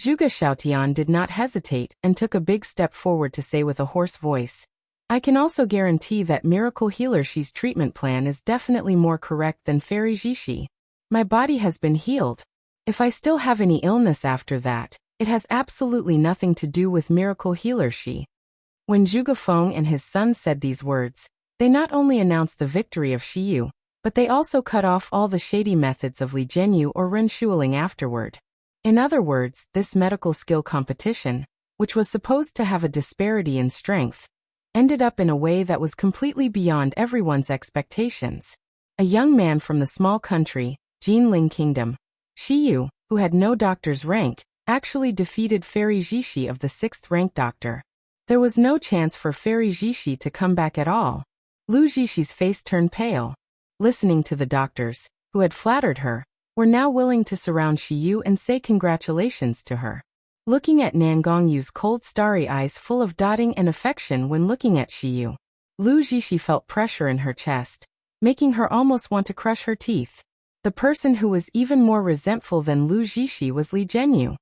Zhuge Xiaotian did not hesitate and took a big step forward to say with a hoarse voice, "I can also guarantee that Miracle Healer Xi's treatment plan is definitely more correct than Fairy Zixi. My body has been healed. If I still have any illness after that, it has absolutely nothing to do with Miracle Healer Xi." When Zhuge Feng and his son said these words, they not only announced the victory of Xi Yue, but they also cut off all the shady methods of Li Zhenyu or Ren Shuling afterward. In other words, this medical skill competition, which was supposed to have a disparity in strength, ended up in a way that was completely beyond everyone's expectations. A young man from the small country, Jinling Kingdom, Xi Yue, who had no doctor's rank, actually defeated Fairy Zixi of the 6th rank doctor. There was no chance for Fairy Zixi to come back at all. Lu Zixi face turned pale. Listening to the doctors, who had flattered her, were now willing to surround Xi Yue and say congratulations to her. Looking at Nangong cold starry eyes full of doting and affection when looking at Xi Yue, Lu Zixi felt pressure in her chest, making her almost want to crush her teeth. The person who was even more resentful than Lu Zixi was Li Zhenyu.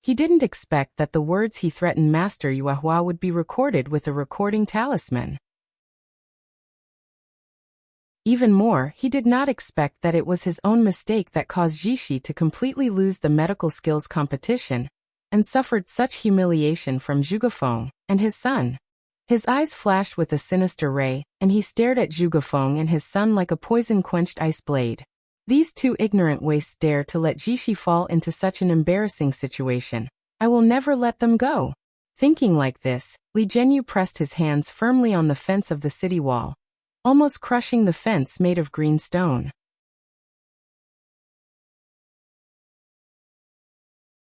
He didn't expect that the words he threatened Master Yuehua would be recorded with a recording talisman. Even more, he did not expect that it was his own mistake that caused Zixi to completely lose the medical skills competition, and suffered such humiliation from Zhuge Feng and his son. His eyes flashed with a sinister ray, and he stared at Zhuge Feng and his son like a poison-quenched ice blade. These two ignorant wastes dare to let Zixi fall into such an embarrassing situation. I will never let them go. Thinking like this, Li Zhenyu pressed his hands firmly on the fence of the city wall, almost crushing the fence made of green stone.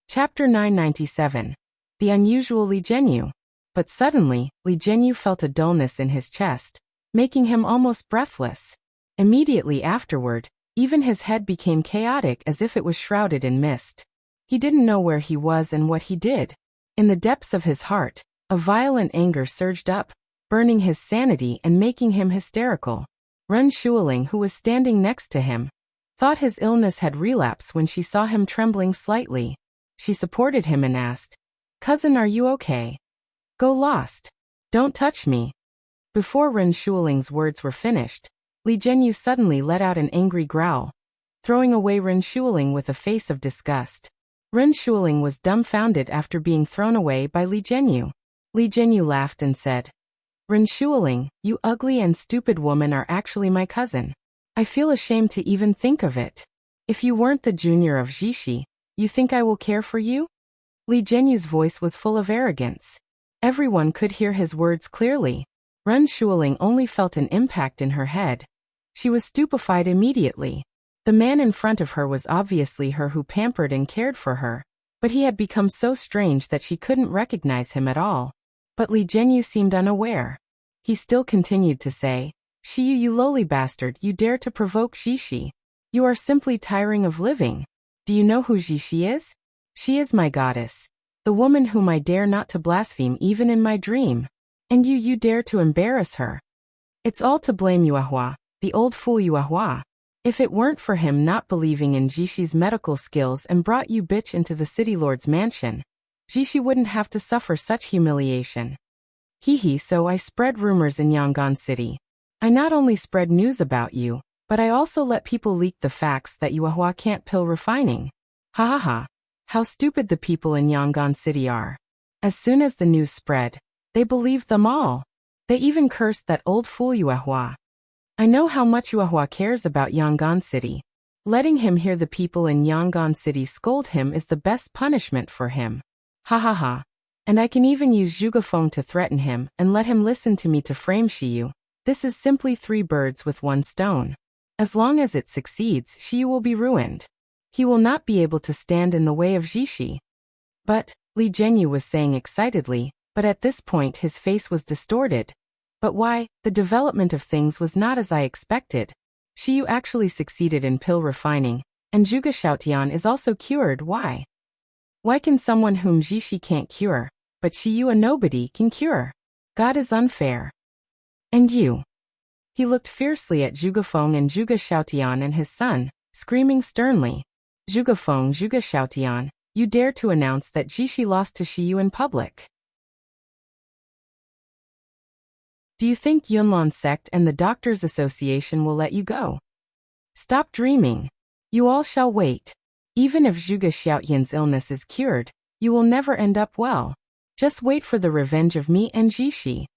Chapter 997. The Unusual Li Zhenyu. But suddenly, Li Zhenyu felt a dullness in his chest, making him almost breathless. Immediately afterward, even his head became chaotic as if it was shrouded in mist. He didn't know where he was and what he did. In the depths of his heart, a violent anger surged up, burning his sanity and making him hysterical. Ren Shuling, who was standing next to him, thought his illness had relapsed when she saw him trembling slightly. She supported him and asked, "Cousin, are you okay? Go lost. Don't touch me." Before Ren Shuling's words were finished, Li Zhenyu suddenly let out an angry growl, throwing away Ren Shuling with a face of disgust. Ren Shuling was dumbfounded after being thrown away by Li Zhenyu. Li Zhenyu laughed and said, "Ren Shuling, you ugly and stupid woman are actually my cousin. I feel ashamed to even think of it. If you weren't the junior of Zixi, you think I will care for you?" Li Zhenyu's voice was full of arrogance. Everyone could hear his words clearly. Ren Shuling only felt an impact in her head. She was stupefied immediately. The man in front of her was obviously her who pampered and cared for her, but he had become so strange that she couldn't recognize him at all. But Li Zhenyu seemed unaware. He still continued to say, "Xi Yu, you lowly bastard, you dare to provoke Zixi. You are simply tiring of living. Do you know who Xi is? She is my goddess. The woman whom I dare not to blaspheme even in my dream. And you dare to embarrass her. It's all to blame Yuehua, the old fool Yuehua. If it weren't for him not believing in Xi's medical skills and brought you bitch into the city lord's mansion, Xi wouldn't have to suffer such humiliation. So I spread rumors in Yangon City. I not only spread news about you, but I also let people leak the facts that Yuehua can't pill refining. Ha ha ha. How stupid the people in Yangon City are. As soon as the news spread, they believed them all. They even cursed that old fool Yuehua. I know how much Yuehua cares about Yangon City. Letting him hear the people in Yangon City scold him is the best punishment for him. Ha ha ha. And I can even use Zhugafeng to threaten him and let him listen to me to frame Xi Yue. This is simply 3 birds with 1 stone. As long as it succeeds, Xi Yue will be ruined. He will not be able to stand in the way of Xi. But, Zhenyu was saying excitedly, but at this point his face was distorted. But why? The development of things was not as I expected. Xi Yue actually succeeded in pill refining, and Zhuge Xiaotian is also cured. Why? Why can someone whom Xi can't cure, but Xi Yue a nobody can cure? God is unfair. And you? He looked fiercely at Zhugafeng and Zhuge Xiaotian and his son, screaming sternly. Zhugafeng, Zhuge Xiaotian, you dare to announce that Xi lost to Xi Yue in public. Do you think Yunlan sect and the Doctors Association will let you go? Stop dreaming. You all shall wait. Even if Zhuge Xiaotian's illness is cured, you will never end up well. Just wait for the revenge of me and Xi.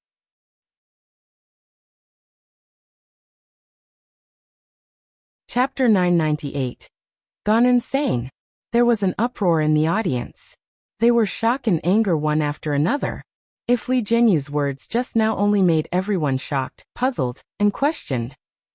Chapter 998. Gone insane. There was an uproar in the audience. They were shocked and anger one after another. If Zhenyu's words just now only made everyone shocked, puzzled, and questioned,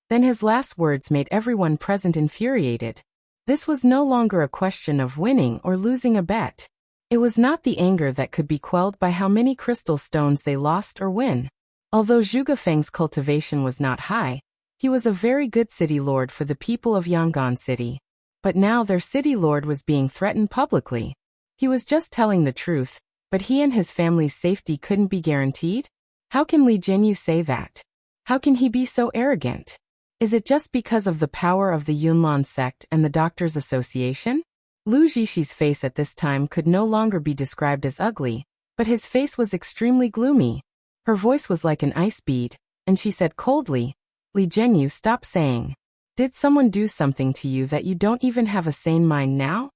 then his last words made everyone present infuriated. This was no longer a question of winning or losing a bet. It was not the anger that could be quelled by how many crystal stones they lost or win. Although Zhuge Feng's cultivation was not high, he was a very good city lord for the people of Yangon City. But now their city lord was being threatened publicly. He was just telling the truth, but he and his family's safety couldn't be guaranteed? How can Zhenyu say that? How can he be so arrogant? Is it just because of the power of the Yunlan sect and the Doctors Association? Lu Zhixi's face at this time could no longer be described as ugly, but his face was extremely gloomy. Her voice was like an ice bead, and she said coldly, Zhenyu, stop saying. Did someone do something to you that you don't even have a sane mind now?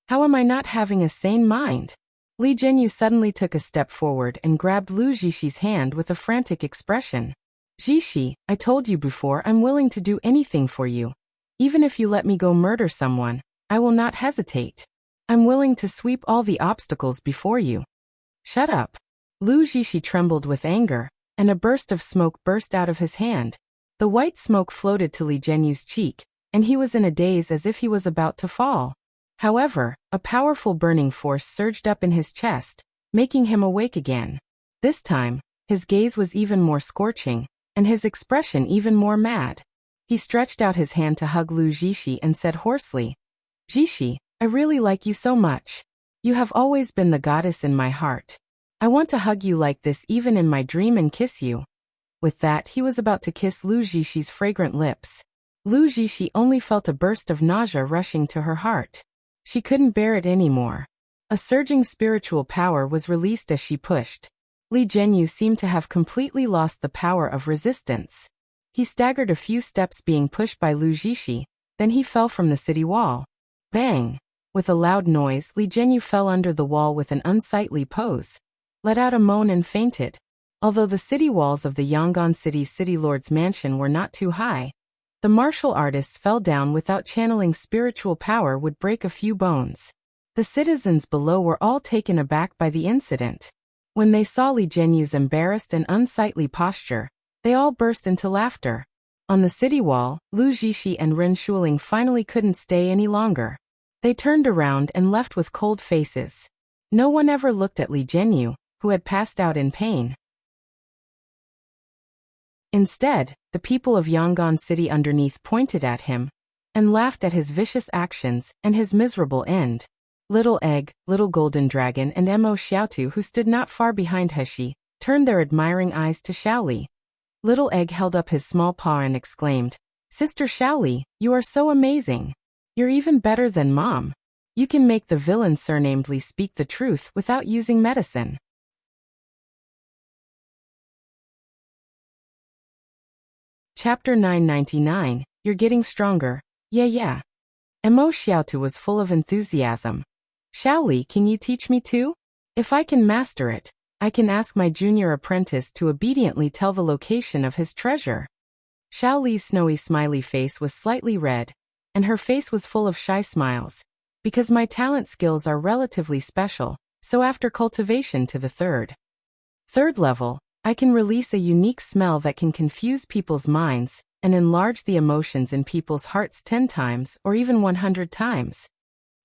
How am I not having a sane mind? Zhenyu suddenly took a step forward and grabbed Lu Zhixi's hand with a frantic expression. Zhixi, I told you before I'm willing to do anything for you. Even if you let me go murder someone, I will not hesitate. I'm willing to sweep all the obstacles before you. Shut up. Lu Zhixi trembled with anger, and a burst of smoke burst out of his hand. The white smoke floated to Zhenyu's cheek, and he was in a daze as if he was about to fall. However, a powerful burning force surged up in his chest, making him awake again. This time, his gaze was even more scorching, and his expression even more mad. He stretched out his hand to hug Lu Zhixi and said hoarsely, Zhixi, I really like you so much. You have always been the goddess in my heart. I want to hug you like this even in my dream and kiss you. With that, he was about to kiss Lu Zhixi's fragrant lips. Lu Zhixi only felt a burst of nausea rushing to her heart. She couldn't bear it anymore. A surging spiritual power was released as she pushed. Zhenyu seemed to have completely lost the power of resistance. He staggered a few steps being pushed by Lu Zhixi, then he fell from the city wall. Bang! With a loud noise, Zhenyu fell under the wall with an unsightly pose, let out a moan and fainted. Although the city walls of the Yangon City's city lord's mansion were not too high, the martial artists fell down without channeling spiritual power would break a few bones. The citizens below were all taken aback by the incident. When they saw Zhenyu's embarrassed and unsightly posture, they all burst into laughter. On the city wall, Lu Zhixi and Ren Shuling finally couldn't stay any longer. They turned around and left with cold faces. No one ever looked at Zhenyu, who had passed out in pain. Instead, the people of Yangon City underneath pointed at him, and laughed at his vicious actions and his miserable end. Little Egg, Little Golden Dragon and Mo Xiaotu, who stood not far behind He, turned their admiring eyes to Xiaoli. Little Egg held up his small paw and exclaimed, "Sister Xiaoli, you are so amazing. You're even better than Mom. You can make the villain surnamed Li speak the truth without using medicine." Chapter 999, You're Getting Stronger. Yeah. Mo Xiaotu was full of enthusiasm. "Xiaoli, can you teach me too? If I can master it, I can ask my junior apprentice to obediently tell the location of his treasure." Xiaoli's snowy smiley face was slightly red, and her face was full of shy smiles. "Because my talent skills are relatively special, so after cultivation to the third level, I can release a unique smell that can confuse people's minds and enlarge the emotions in people's hearts 10 times or even 100 times.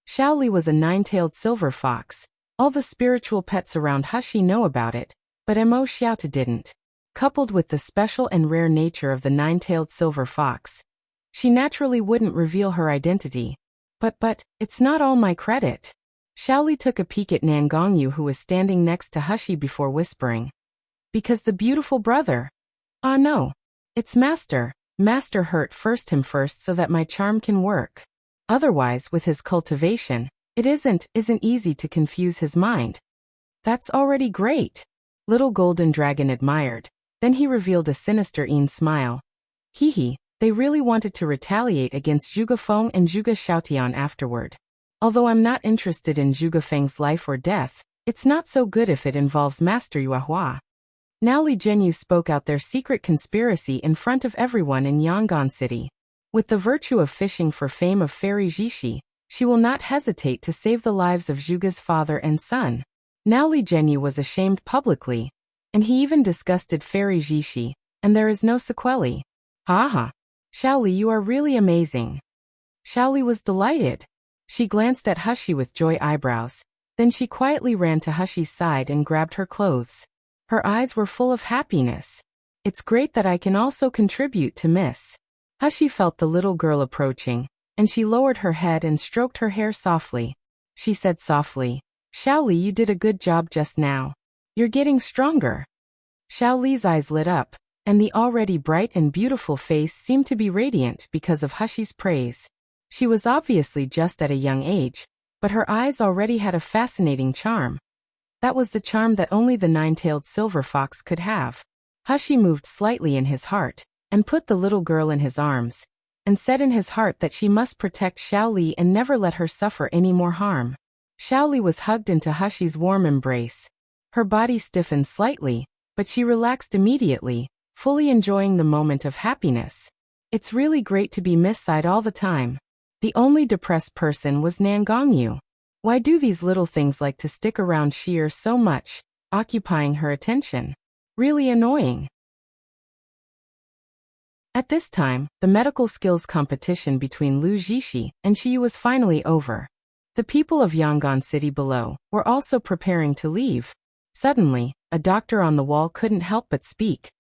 Xiaoli was a 9-tailed silver fox. All the spiritual pets around He know about it, but Mo Xiaotu didn't. Coupled with the special and rare nature of the 9-tailed silver fox, she naturally wouldn't reveal her identity. But, it's not all my credit." Xiaoli took a peek at Nangongyu, who was standing next to He, before whispering, "Because the beautiful brother? Ah no. It's Master. Master hurt him first so that my charm can work. Otherwise, with his cultivation, it isn't easy to confuse his mind." "That's already great," Little Golden Dragon admired. Then he revealed a sinister smile. They really wanted to retaliate against Zhuge Feng and Zhuge Xiaotian afterward. Although I'm not interested in Zhuge Feng's life or death, it's not so good if it involves Master Yuehua. Now Li Zhenyu spoke out their secret conspiracy in front of everyone in Yangon City. With the virtue of fishing for fame of Fairy Xixi, she will not hesitate to save the lives of Zhuge's father and son. Now Li Zhenyu was ashamed publicly, and he even disgusted Fairy Xixi, and there is no sequelae. "Ha! Xiaoli, you are really amazing." Xiaoli was delighted. She glanced at He with joy eyebrows. Then she quietly ran to He's side and grabbed her clothes. Her eyes were full of happiness. "It's great that I can also contribute to Miss." He felt the little girl approaching, and she lowered her head and stroked her hair softly. She said softly, "Xiaoli, you did a good job just now. You're getting stronger." Xiaoli's eyes lit up, and the already bright and beautiful face seemed to be radiant because of He's praise. She was obviously just at a young age, but her eyes already had a fascinating charm. That was the charm that only the 9-tailed silver fox could have. He moved slightly in his heart, and put the little girl in his arms, and said in his heart that she must protect Xiaoli and never let her suffer any more harm. Xiaoli was hugged into He's warm embrace. Her body stiffened slightly, but she relaxed immediately, fully enjoying the moment of happiness. It's really great to be Miss Side all the time. The only depressed person was Nangongyu. Why do these little things like to stick around Xi so much, occupying her attention? Really annoying. At this time, the medical skills competition between Lu Zixi and Xi Yue was finally over. The people of Yangon City below were also preparing to leave. Suddenly, a doctor on the wall couldn't help but speak.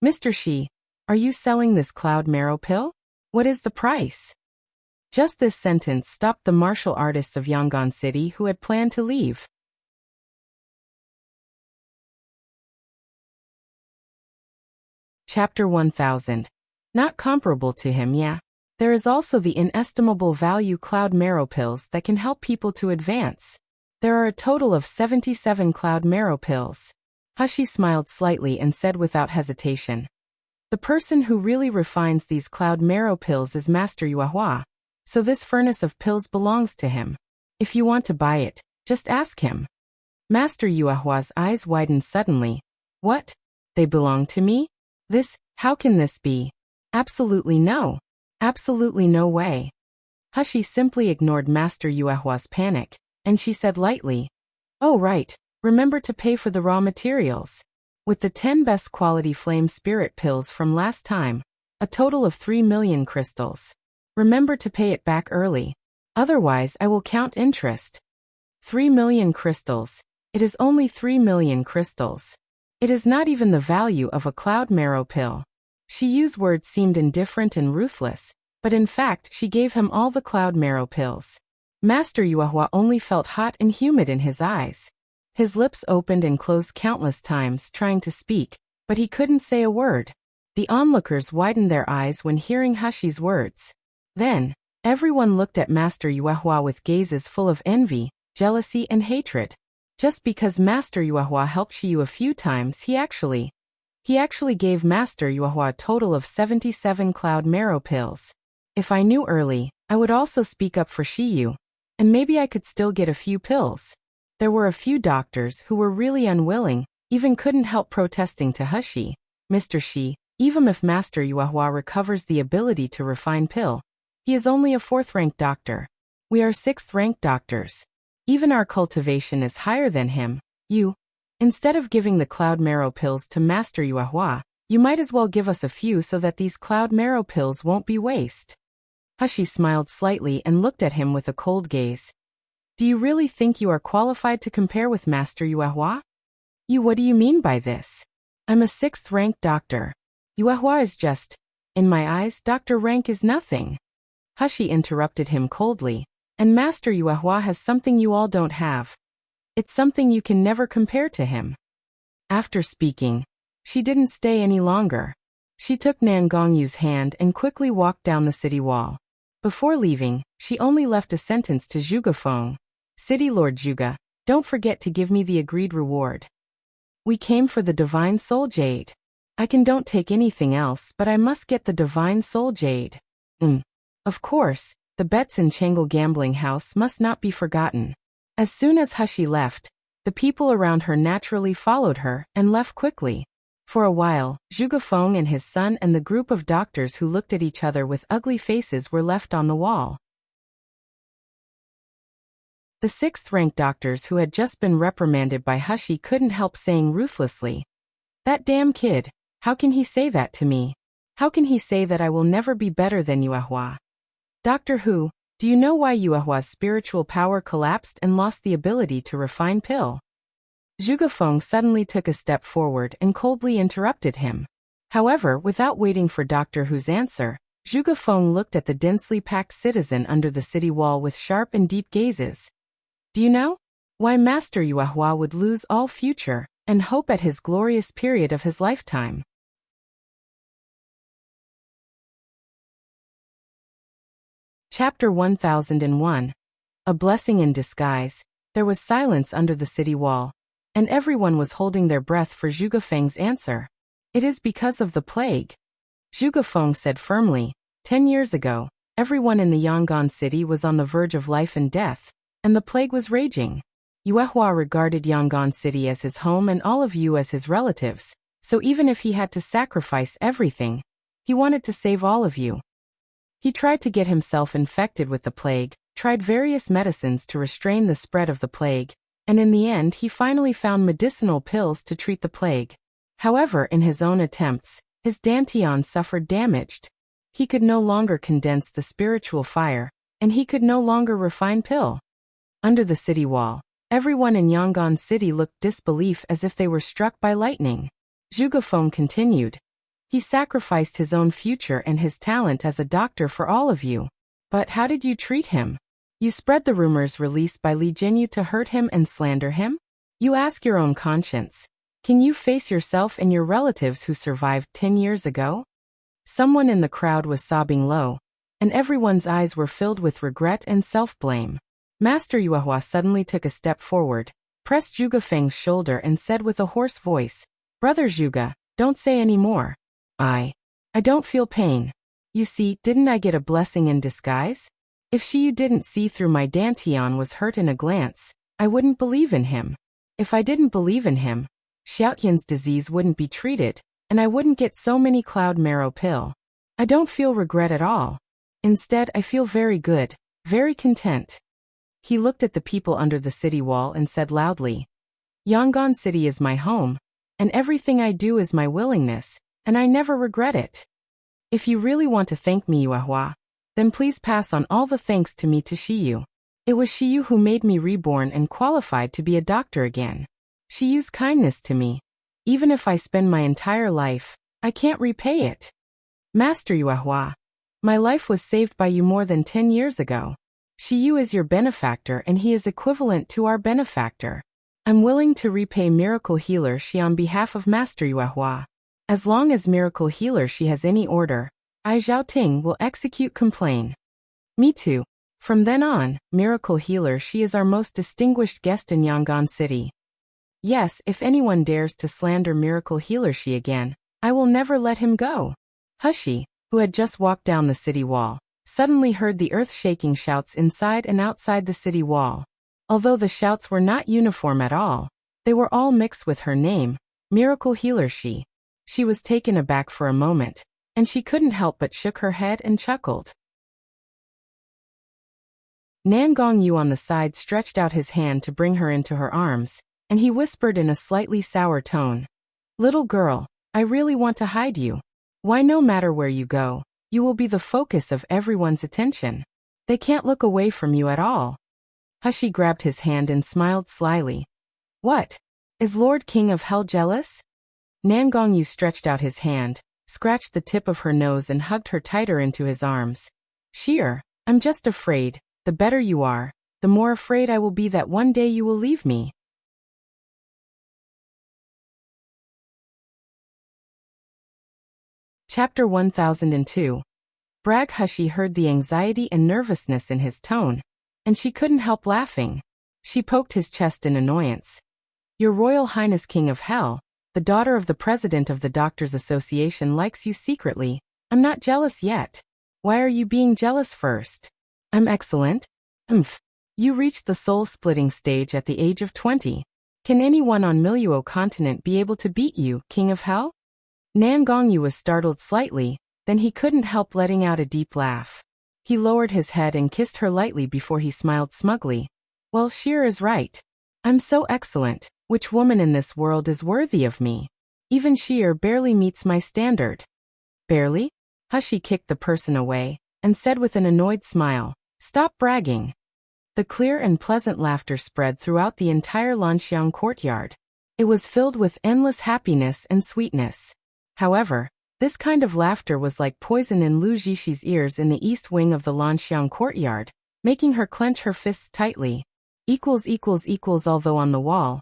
"Mr. Xi, are you selling this cloud marrow pill? What is the price?" Just this sentence stopped the martial artists of Yangon City who had planned to leave. Chapter 1000. Not comparable to him, yeah. There is also the inestimable value cloud marrow pills that can help people to advance. There are a total of 77 cloud marrow pills. He smiled slightly and said without hesitation, "The person who really refines these cloud marrow pills is Master Yuehua. So this furnace of pills belongs to him. If you want to buy it, just ask him." Master Yuehua's eyes widened suddenly. "What? They belong to me? How can this be? Absolutely no. Absolutely no way." He simply ignored Master Yuehua's panic, and she said lightly, "Oh right, remember to pay for the raw materials. With the 10 best quality flame spirit pills from last time, a total of 3 million crystals. Remember to pay it back early. Otherwise I will count interest." 3 million crystals. It is only 3 million crystals. It is not even the value of a cloud marrow pill. Xi Yue's words seemed indifferent and ruthless, But in fact, she gave him all the cloud marrow pills. Master Yuehua only felt hot and humid in his eyes. His lips opened and closed countless times trying to speak, but he couldn't say a word. The onlookers widened their eyes when hearing Hushi's words. Then, everyone looked at Master Yuehua with gazes full of envy, jealousy and hatred. Just because Master Yuehua helped Xi Yue a few times, he actually gave Master Yuehua a total of 77 cloud marrow pills. If I knew early, I would also speak up for Xi Yue, and maybe I could still get a few pills. There were a few doctors who were really unwilling, even couldn't help protesting to Hushi. Mr. Xi, even if Master Yuehua recovers the ability to refine pill, he is only a 4th-ranked doctor. We are 6th-ranked doctors. Even our cultivation is higher than him. Instead of giving the cloud marrow pills to Master Yuehua, you might as well give us a few so that these cloud marrow pills won't be waste. Hushi smiled slightly and looked at him with a cold gaze. Do you really think you are qualified to compare with Master Yuehua? What do you mean by this? I'm a 6th-ranked doctor. Yuehua is just, in my eyes, doctor rank is nothing. Hushi interrupted him coldly, and Master Yuehua has something you all don't have. It's something you can never compare to him. After speaking, she didn't stay any longer. She took Nan Gongyu's hand and quickly walked down the city wall. Before leaving, she only left a sentence to Zhuge Feng. City Lord Zhuge, don't forget to give me the agreed reward. We came for the Divine Soul Jade. I don't take anything else, but I must get the Divine Soul Jade. Of course, the bets in Changel gambling house must not be forgotten. As soon as Hushi left, the people around her naturally followed her and left quickly. For a while, Zhuge Feng and his son and the group of doctors who looked at each other with ugly faces were left on the wall. The 6th-ranked doctors who had just been reprimanded by Hushi couldn't help saying ruthlessly, "That damn kid, how can he say that to me? How can he say that I will never be better than Yuehua? Doctor Hu, do you know why Yuehua's spiritual power collapsed and lost the ability to refine pill?" Zhuge Feng suddenly took a step forward and coldly interrupted him. However, without waiting for Doctor Hu's answer, Zhuge Feng looked at the densely packed citizen under the city wall with sharp and deep gazes. Do you know why Master Yuehua would lose all future and hope at his glorious period of his lifetime? Chapter 1001. A Blessing in Disguise. There was silence under the city wall, and everyone was holding their breath for Zhuge Feng's answer. It is because of the plague. Zhuge Feng said firmly, 10 years ago, everyone in the Yangon city was on the verge of life and death, and the plague was raging. Yuehua regarded Yangon city as his home and all of you as his relatives, so even if he had to sacrifice everything, he wanted to save all of you. He tried to get himself infected with the plague, tried various medicines to restrain the spread of the plague, and in the end he finally found medicinal pills to treat the plague. However, in his own attempts, his dantian suffered damage. He could no longer condense the spiritual fire, and he could no longer refine pill. Under the city wall, everyone in Yangon City looked disbelief as if they were struck by lightning. Zhuge Feng continued. He sacrificed his own future and his talent as a doctor for all of you. But how did you treat him? You spread the rumors released by Zhenyu to hurt him and slander him? You ask your own conscience. Can you face yourself and your relatives who survived 10 years ago? Someone in the crowd was sobbing low, and everyone's eyes were filled with regret and self-blame. Master Yuehua suddenly took a step forward, pressed Zhuge Feng's shoulder and said with a hoarse voice, Brother Zhuge, don't say any more. I don't feel pain. You see, didn't I get a blessing in disguise? If Xi Yue didn't see through my dantian was hurt in a glance, I wouldn't believe in him. If I didn't believe in him, Xiaotian's disease wouldn't be treated, and I wouldn't get so many cloud marrow pill. I don't feel regret at all. Instead, I feel very good, very content. He looked at the people under the city wall and said loudly, Yangon City is my home, and everything I do is my willingness, and I never regret it. If you really want to thank me, Yuehua, then please pass on all the thanks to me to Xi Yue. It was Xi Yue who made me reborn and qualified to be a doctor again. Xi Yue's kindness to me. Even if I spend my entire life, I can't repay it. Master Yuehua, My life was saved by you more than 10 years ago. Xi Yue is your benefactor and he is equivalent to our benefactor. I'm willing to repay Miracle Healer Xi on behalf of Master Yue Hua. As long as Miracle Healer Xi has any order, I Zhao Ting will execute complain. Me too. From then on, Miracle Healer Xi is our most distinguished guest in Yangon City. Yes, if anyone dares to slander Miracle Healer Xi again, I will never let him go. Hushi, who had just walked down the city wall, suddenly heard the earth-shaking shouts inside and outside the city wall. Although the shouts were not uniform at all, they were all mixed with her name, Miracle Healer Xi. She was taken aback for a moment, and she couldn't help but shook her head and chuckled. Nangong Yu on the side stretched out his hand to bring her into her arms, and he whispered in a slightly sour tone, "Little girl, I really want to hide you. Why, no matter where you go, you will be the focus of everyone's attention. They can't look away from you at all." Hushi grabbed his hand and smiled slyly. "What? Is Lord King of Hell jealous?" Nangong Yu stretched out his hand, scratched the tip of her nose and hugged her tighter into his arms. "Sheer, I'm just afraid. The better you are, the more afraid I will be that one day you will leave me." Chapter 1002. Brag. Hushi heard the anxiety and nervousness in his tone, and she couldn't help laughing. She poked his chest in annoyance. "Your Royal Highness King of Hell, the daughter of the President of the Doctors Association, likes you secretly. I'm not jealous yet. Why are you being jealous first?" "I'm excellent." "Humph. You reached the soul-splitting stage at the age of 20. Can anyone on Miluo continent be able to beat you, King of Hell?" Nangong Yu was startled slightly, then he couldn't help letting out a deep laugh. He lowered his head and kissed her lightly before he smiled smugly. "Well, Sheer is right. I'm so excellent. Which woman in this world is worthy of me? Even Sheer barely meets my standard." "Barely?" Hushi kicked the person away, and said with an annoyed smile, "Stop bragging." The clear and pleasant laughter spread throughout the entire Lanxiang courtyard. It was filled with endless happiness and sweetness. However, this kind of laughter was like poison in Lu Zhishi's ears in the east wing of the Lanxiang courtyard, making her clench her fists tightly. Although on the wall,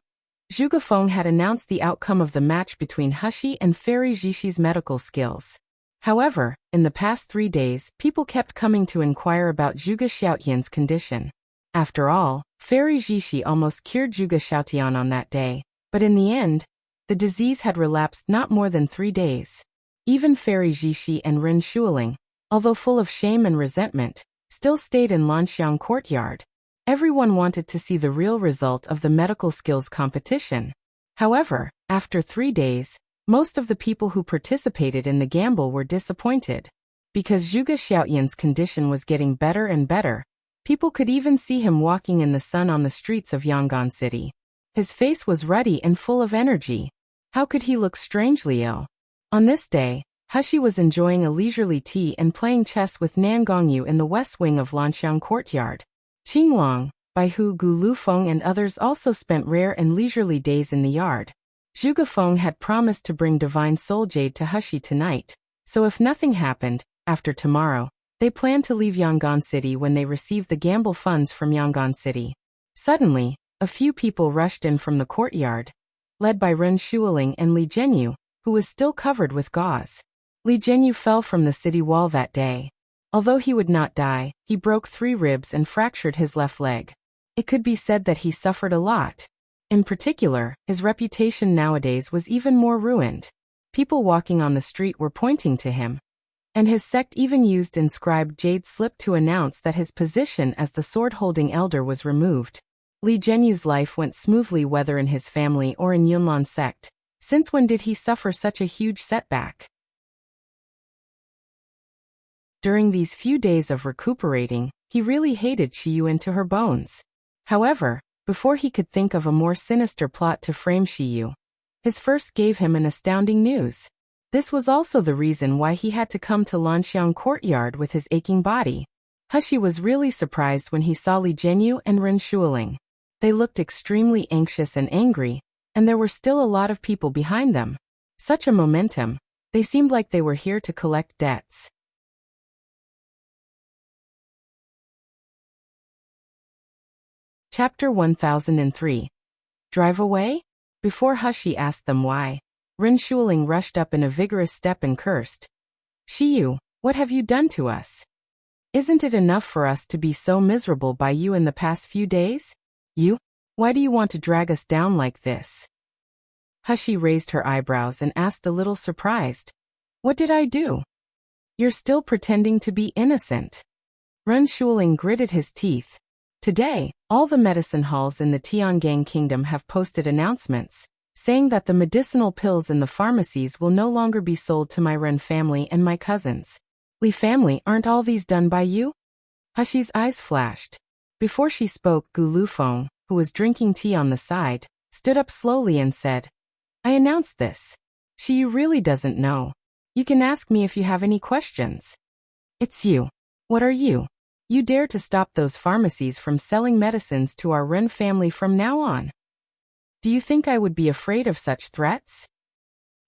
Zhuge Feng had announced the outcome of the match between Hushi and Fairy Zhishi's medical skills. However, in the past 3 days, people kept coming to inquire about Zhuge Xiaotian's condition. After all, Fairy Zhishi almost cured Zhuge Xiaotian on that day, but in the end, the disease had relapsed not more than 3 days. Even Fairy Zhishi and Ren Shuling, although full of shame and resentment, still stayed in Lanxiang courtyard. Everyone wanted to see the real result of the medical skills competition. However, after 3 days, most of the people who participated in the gamble were disappointed. Because Zhuge Xiaotian's condition was getting better and better, people could even see him walking in the sun on the streets of Yangon City. His face was ruddy and full of energy. How could he look strangely ill? On this day, Hushi was enjoying a leisurely tea and playing chess with Nangong Yu in the west wing of Lanxiang courtyard. Qinglong, Baihu Gu Lu Feng and others also spent rare and leisurely days in the yard. Zhuge Feng had promised to bring Divine Soul Jade to Hushi tonight, so if nothing happened, after tomorrow, they planned to leave Yangon City when they received the gamble funds from Yangon City. Suddenly, a few people rushed in from the courtyard, led by Ren Shuling and Li Zhenyu, who was still covered with gauze. Li Zhenyu fell from the city wall that day. Although he would not die, he broke 3 ribs and fractured his left leg. It could be said that he suffered a lot. In particular, his reputation nowadays was even more ruined. People walking on the street were pointing to him. And his sect even used inscribed jade slip to announce that his position as the sword-holding elder was removed. Li Zhenyu's life went smoothly whether in his family or in Yunlan sect. Since when did he suffer such a huge setback? During these few days of recuperating, he really hated Xi Yue into her bones. However, before he could think of a more sinister plot to frame Xi Yue, his first gave him an astounding news. This was also the reason why he had to come to Lanxiang courtyard with his aching body. Hushi was really surprised when he saw Li Zhenyu and Ren Shuling. They looked extremely anxious and angry, and there were still a lot of people behind them. Such a momentum, they seemed like they were here to collect debts. Chapter 1003. Drive away? Before Hushi asked them why, Ren Shuling rushed up in a vigorous step and cursed. Xi Yue, what have you done to us? Isn't it enough for us to be so miserable by you in the past few days? You? Why do you want to drag us down like this? Hushi raised her eyebrows and asked a little surprised. What did I do? You're still pretending to be innocent. Ren Shuling gritted his teeth. Today, all the medicine halls in the Tiangang Kingdom have posted announcements, saying that the medicinal pills in the pharmacies will no longer be sold to my Ren family and my cousins. Li family, aren't all these done by you? Hushi's eyes flashed. Before she spoke, Gu Lufeng, who was drinking tea on the side, stood up slowly and said, I announced this. Xi Yue really doesn't know. You can ask me if you have any questions. It's you. What are you? You dare to stop those pharmacies from selling medicines to our Ren family from now on? Do you think I would be afraid of such threats?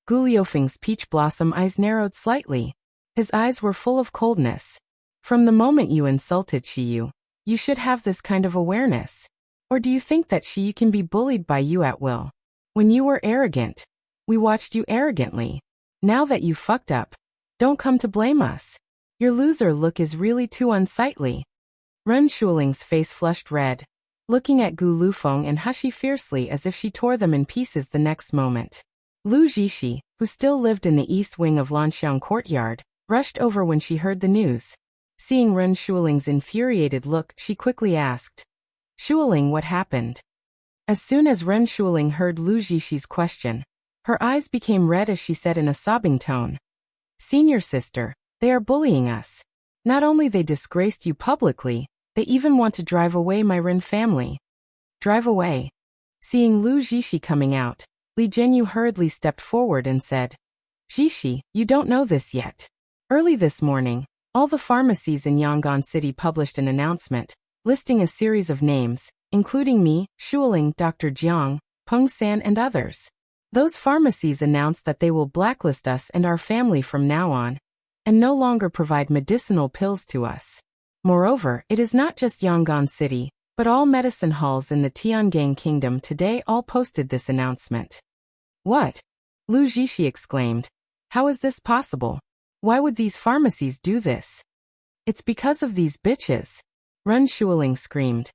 Gu Liufeng's peach blossom eyes narrowed slightly. His eyes were full of coldness. From the moment you insulted Xi Yue, you should have this kind of awareness. Or do you think that Xi Yue can be bullied by you at will? When you were arrogant, we watched you arrogantly. Now that you fucked up, don't come to blame us. Your loser look is really too unsightly. Ren Shuling's face flushed red, looking at Gu Lufeng and Hushi fiercely as if she tore them in pieces the next moment. Lu Zixi, who still lived in the east wing of Lanxiang courtyard, rushed over when she heard the news. Seeing Ren Shuling's infuriated look, she quickly asked, Shuling, what happened? As soon as Ren Shuling heard Lu Zixi's question, her eyes became red as she said in a sobbing tone, Senior sister, they are bullying us. Not only they disgraced you publicly, they even want to drive away my Ren family. Drive away. Seeing Lu Zixi coming out, Li Zhenyu hurriedly stepped forward and said, Zixi, you don't know this yet. Early this morning, all the pharmacies in Yangon City published an announcement, listing a series of names, including me, Shuling, Dr. Jiang, Peng San and others. Those pharmacies announced that they will blacklist us and our family from now on, and no longer provide medicinal pills to us. Moreover, it is not just Yangon City, but all medicine halls in the Tiangang Kingdom today all posted this announcement. What? Lu Zixi exclaimed. How is this possible? Why would these pharmacies do this? It's because of these bitches. Ren Shuling screamed.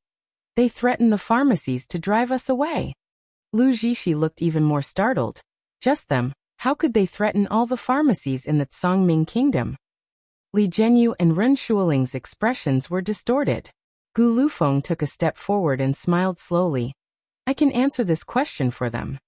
They threaten the pharmacies to drive us away. Lu Zixi looked even more startled. Just them. How could they threaten all the pharmacies in the Tsangming Kingdom? Li Zhenyu and Ren Shuling's expressions were distorted. Gu Lufeng took a step forward and smiled slowly. I can answer this question for them.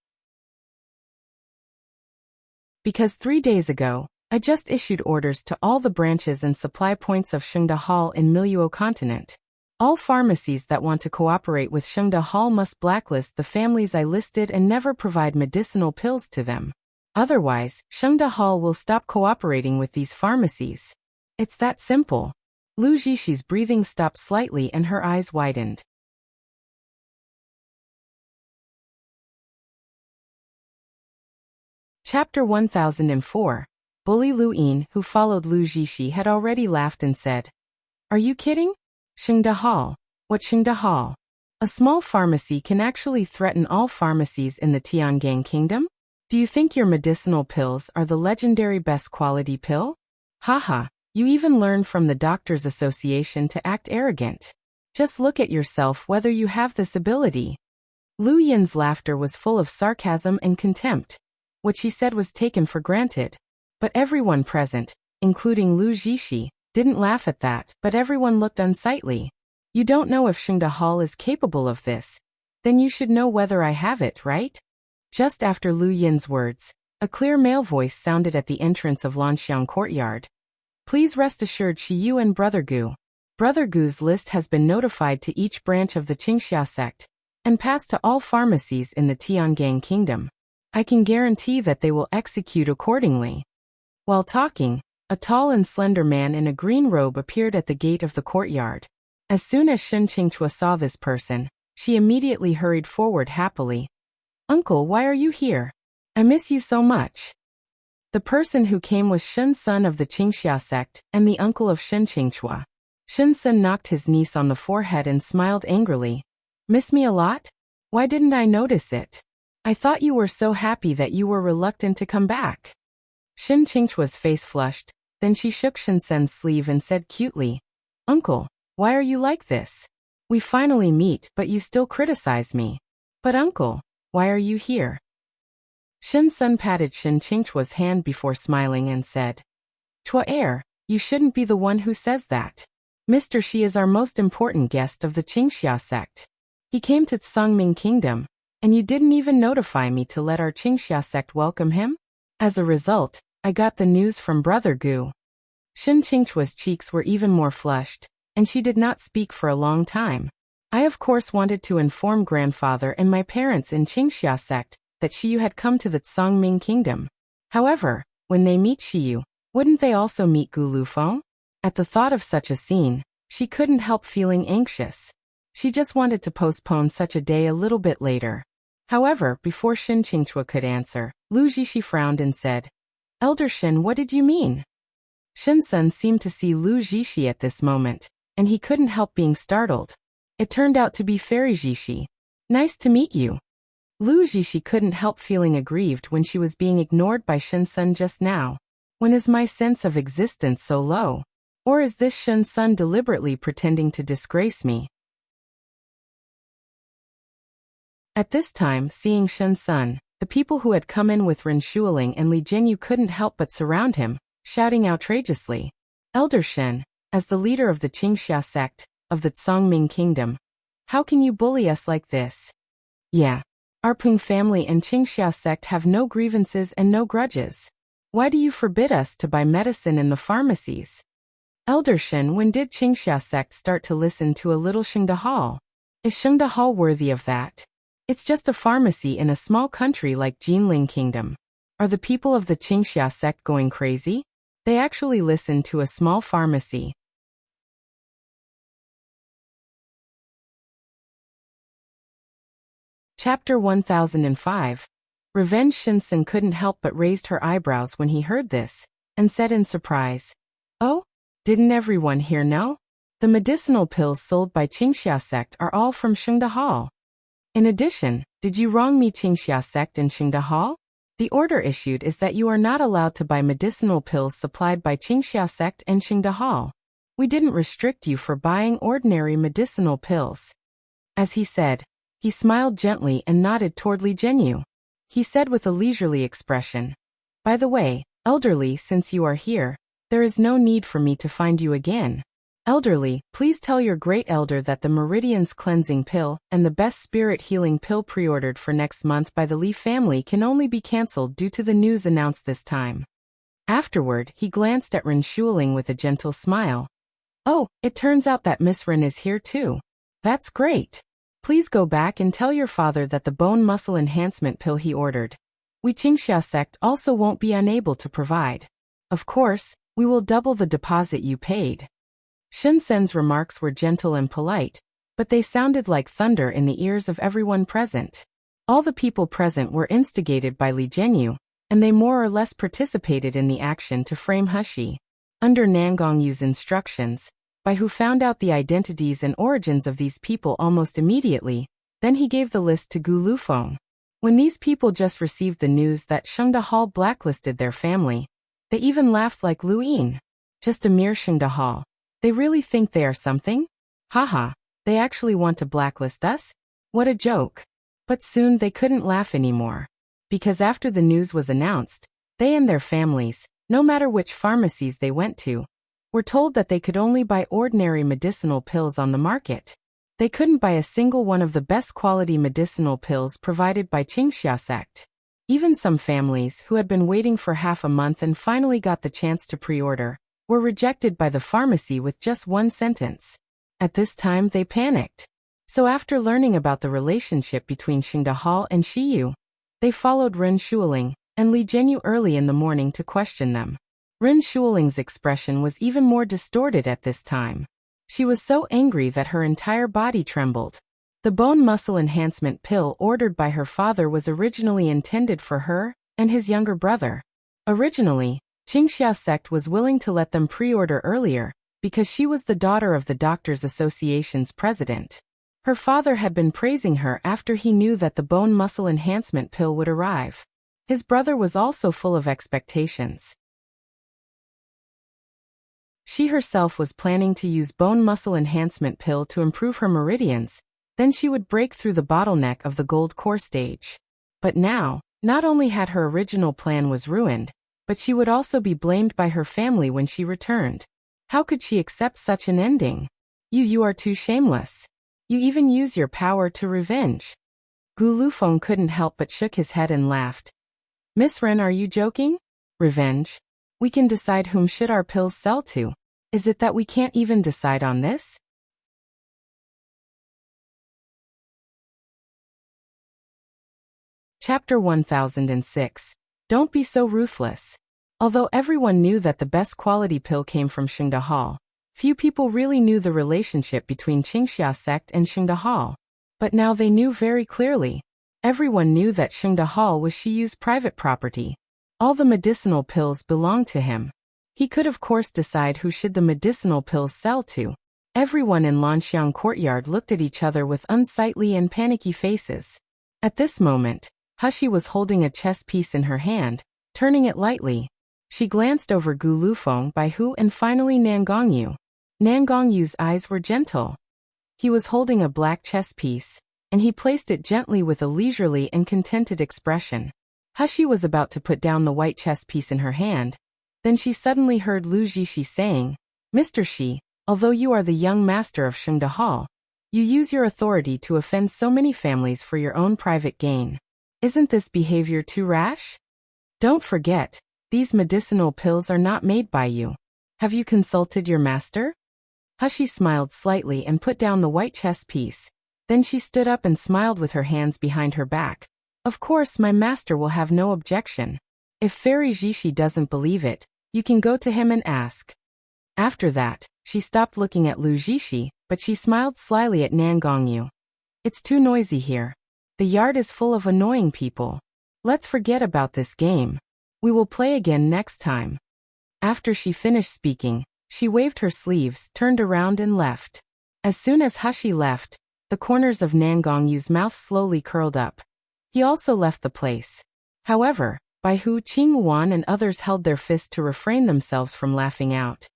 Because 3 days ago, I just issued orders to all the branches and supply points of Shengda Hall in Miluo Continent. All pharmacies that want to cooperate with Shengda Hall must blacklist the families I listed and never provide medicinal pills to them. Otherwise, Shengda Hall will stop cooperating with these pharmacies. It's that simple. Lu Zixi's breathing stopped slightly and her eyes widened. Chapter 1004. Bully Lu Yin, who followed Lu Zixi, had already laughed and said, Are you kidding? Shengda Hall. What Shengda Hall? A small pharmacy can actually threaten all pharmacies in the Tiangang Kingdom? Do you think your medicinal pills are the legendary best quality pill? Haha, you even learned from the Doctors Association to act arrogant. Just look at yourself whether you have this ability. Lu Yin's laughter was full of sarcasm and contempt. What she said was taken for granted. But everyone present, including Lu Zixi, didn't laugh at that, but everyone looked unsightly. You don't know if Shengda Hall is capable of this. Then you should know whether I have it, right? Just after Lu Yin's words, a clear male voice sounded at the entrance of Lanxiang courtyard. Please rest assured, Xi Yue and Brother Gu. Brother Gu's list has been notified to each branch of the Qingxia sect, and passed to all pharmacies in the Tiangang Kingdom. I can guarantee that they will execute accordingly. While talking, a tall and slender man in a green robe appeared at the gate of the courtyard. As soon as Shen Qingchua saw this person, she immediately hurried forward happily. Uncle, why are you here? I miss you so much. The person who came was Shen Sun of the Qingxia sect and the uncle of Shen Qingchua. Shen Sun knocked his niece on the forehead and smiled angrily. Miss me a lot? Why didn't I notice it? I thought you were so happy that you were reluctant to come back. Shin Qingchua's face flushed, then she shook Shinsen's sleeve and said cutely, Uncle, why are you like this? We finally meet, but you still criticize me. But uncle, why are you here? Shinsen patted Shin Qingchua's hand before smiling and said, Chua you shouldn't be the one who says that. Mr. Xi is our most important guest of the Qingxia sect. He came to Tsangming Kingdom, and you didn't even notify me to let our Qingxia sect welcome him? As a result, I got the news from Brother Gu. Shin Qingchua's cheeks were even more flushed, and she did not speak for a long time. I of course wanted to inform grandfather and my parents in Qingxia sect that Xi Yue had come to the Tsangming Kingdom. However, when they meet Xi Yue, wouldn't they also meet Gu Lufeng? At the thought of such a scene, she couldn't help feeling anxious. She just wanted to postpone such a day a little bit later. However, before Shin Qingchua could answer, Lu Zixi frowned and said, Elder Shin, what did you mean? Shinsen seemed to see Lu Zixi at this moment, and he couldn't help being startled. It turned out to be Fairy Zixi. Nice to meet you. Lu Zixi couldn't help feeling aggrieved when she was being ignored by Shinsen just now. When is my sense of existence so low? Or is this Shinsen deliberately pretending to disgrace me? At this time, seeing Shinsen, the people who had come in with Ren Shuling and Li Zhenyu couldn't help but surround him, shouting outrageously, Elder Shen, as the leader of the Qingxia sect, of the Tsangming Kingdom, how can you bully us like this? Yeah. Our Peng family and Qingxia sect have no grievances and no grudges. Why do you forbid us to buy medicine in the pharmacies? Elder Shen, when did Qingxia sect start to listen to a little Shengda Hall? Is Shengda Hall worthy of that? It's just a pharmacy in a small country like Jinling Kingdom. Are the people of the Qingxia sect going crazy? They actually listen to a small pharmacy. Chapter 1005. Revenge. Shinsen couldn't help but raised her eyebrows when he heard this, and said in surprise, Oh? Didn't everyone here know? The medicinal pills sold by Qingxia sect are all from Shengda Hall. In addition, did you wrong me Qingxia sect and Shengda Hall? The order issued is that you are not allowed to buy medicinal pills supplied by Qingxia sect and Shengda Hall. We didn't restrict you for buying ordinary medicinal pills. As he said, he smiled gently and nodded toward Li Zhenyu. He said with a leisurely expression, By the way, elderly, since you are here, there is no need for me to find you again. Elderly, please tell your great elder that the Meridian's cleansing pill and the best spirit healing pill pre-ordered for next month by the Li family can only be cancelled due to the news announced this time. Afterward, he glanced at Ren Shuling with a gentle smile. Oh, it turns out that Miss Ren is here too. That's great. Please go back and tell your father that the bone muscle enhancement pill he ordered, we Qingxia sect also won't be unable to provide. Of course, we will double the deposit you paid. Shinsen's remarks were gentle and polite, but they sounded like thunder in the ears of everyone present. All the people present were instigated by Li Zhenyu, and they more or less participated in the action to frame Hushi. Under Nangongyu's instructions, by who found out the identities and origins of these people almost immediately, then he gave the list to Gu Lufeng. When these people just received the news that Shengda Hall blacklisted their family, they even laughed like Lu Yin. Just a mere Shengda Hall. They really think they are something? Haha, they actually want to blacklist us? What a joke. But soon they couldn't laugh anymore. Because after the news was announced, they and their families, no matter which pharmacies they went to, were told that they could only buy ordinary medicinal pills on the market. They couldn't buy a single one of the best quality medicinal pills provided by Qingxia sect. Even some families who had been waiting for half a month and finally got the chance to pre-order, were rejected by the pharmacy with just one sentence. At this time they panicked. So after learning about the relationship between Shengda Hall and Xi Yue, they followed Ren Shuling and Li Zhenyu early in the morning to question them. Ren Shuling's expression was even more distorted at this time. She was so angry that her entire body trembled. The bone muscle enhancement pill ordered by her father was originally intended for her and his younger brother. Originally, Qingxia sect was willing to let them pre-order earlier because she was the daughter of the Doctors Association's president. Her father had been praising her after he knew that the bone muscle enhancement pill would arrive. His brother was also full of expectations. She herself was planning to use bone muscle enhancement pill to improve her meridians, then she would break through the bottleneck of the gold core stage. But now, not only had her original plan was ruined, but she would also be blamed by her family when she returned. How could she accept such an ending? You are too shameless. You even use your power to revenge. Gu Lufeng couldn't help but shook his head and laughed. Miss Ren, are you joking? Revenge? We can decide whom should our pills sell to. Is it that we can't even decide on this? Chapter 1006. Don't be so ruthless. Although everyone knew that the best quality pill came from Xingde Hall, few people really knew the relationship between Qingxia sect and Xingde Hall. But now they knew very clearly. Everyone knew that Xingde Hall was Xi Yue's private property. All the medicinal pills belonged to him. He could of course decide who should the medicinal pills sell to. Everyone in Lanxiang courtyard looked at each other with unsightly and panicky faces. At this moment, Hushi was holding a chess piece in her hand, turning it lightly. She glanced over Gu Lufeng, Bai Hu and finally Nangongyu. Nangongyu's eyes were gentle. He was holding a black chess piece, and he placed it gently with a leisurely and contented expression. Hushi was about to put down the white chess piece in her hand. Then she suddenly heard Lu Zixi saying, Mr. Shi, although you are the young master of Xingde Hall, you use your authority to offend so many families for your own private gain. Isn't this behavior too rash? Don't forget, these medicinal pills are not made by you. Have you consulted your master? Hushi smiled slightly and put down the white chess piece. Then she stood up and smiled with her hands behind her back. Of course my master will have no objection. If Fairy Zixi doesn't believe it, you can go to him and ask. After that, she stopped looking at Lu Zixi, but she smiled slyly at Nangongyu. It's too noisy here. The yard is full of annoying people. Let's forget about this game. We will play again next time. After she finished speaking, she waved her sleeves, turned around and left. As soon as Hushi left, the corners of Nangongyu's mouth slowly curled up. He also left the place. However, Bai Hu, Qing Wan and others held their fists to refrain themselves from laughing out.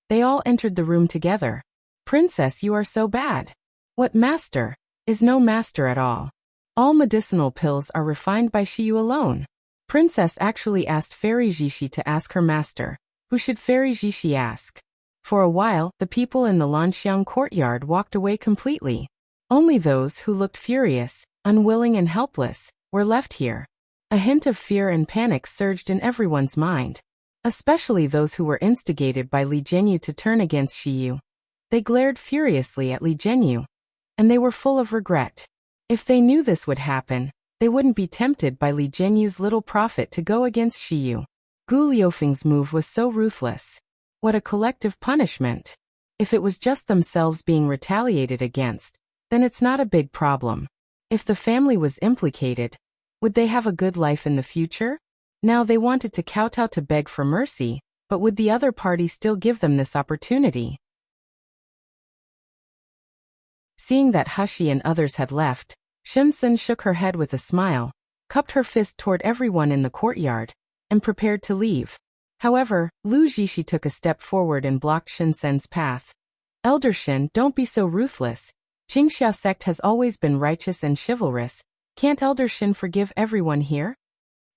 They all entered the room together. Princess, you are so bad. What master? Is no master at all. All medicinal pills are refined by Xi Yue alone. Princess actually asked Fairy Zixi to ask her master. Who should Fairy Zixi ask? For a while, the people in the Lanxiang courtyard walked away completely. Only those who looked furious, unwilling and helpless, were left here. A hint of fear and panic surged in everyone's mind. Especially those who were instigated by Li Zhenyu to turn against Xi Yue. They glared furiously at Li Zhenyu. And they were full of regret. If they knew this would happen, they wouldn't be tempted by Li Zhenyu's little prophet to go against Xi Yue. Gu Liufeng's move was so ruthless. What a collective punishment. If it was just themselves being retaliated against, then it's not a big problem. If the family was implicated, would they have a good life in the future? Now they wanted to kowtow to beg for mercy, but would the other party still give them this opportunity? Seeing that Hushi and others had left, Shinsen shook her head with a smile, cupped her fist toward everyone in the courtyard, and prepared to leave. However, Lu Zixi took a step forward and blocked Shinsen's path. Elder Shin, don't be so ruthless. Qingxia sect has always been righteous and chivalrous. Can't Elder Shin forgive everyone here?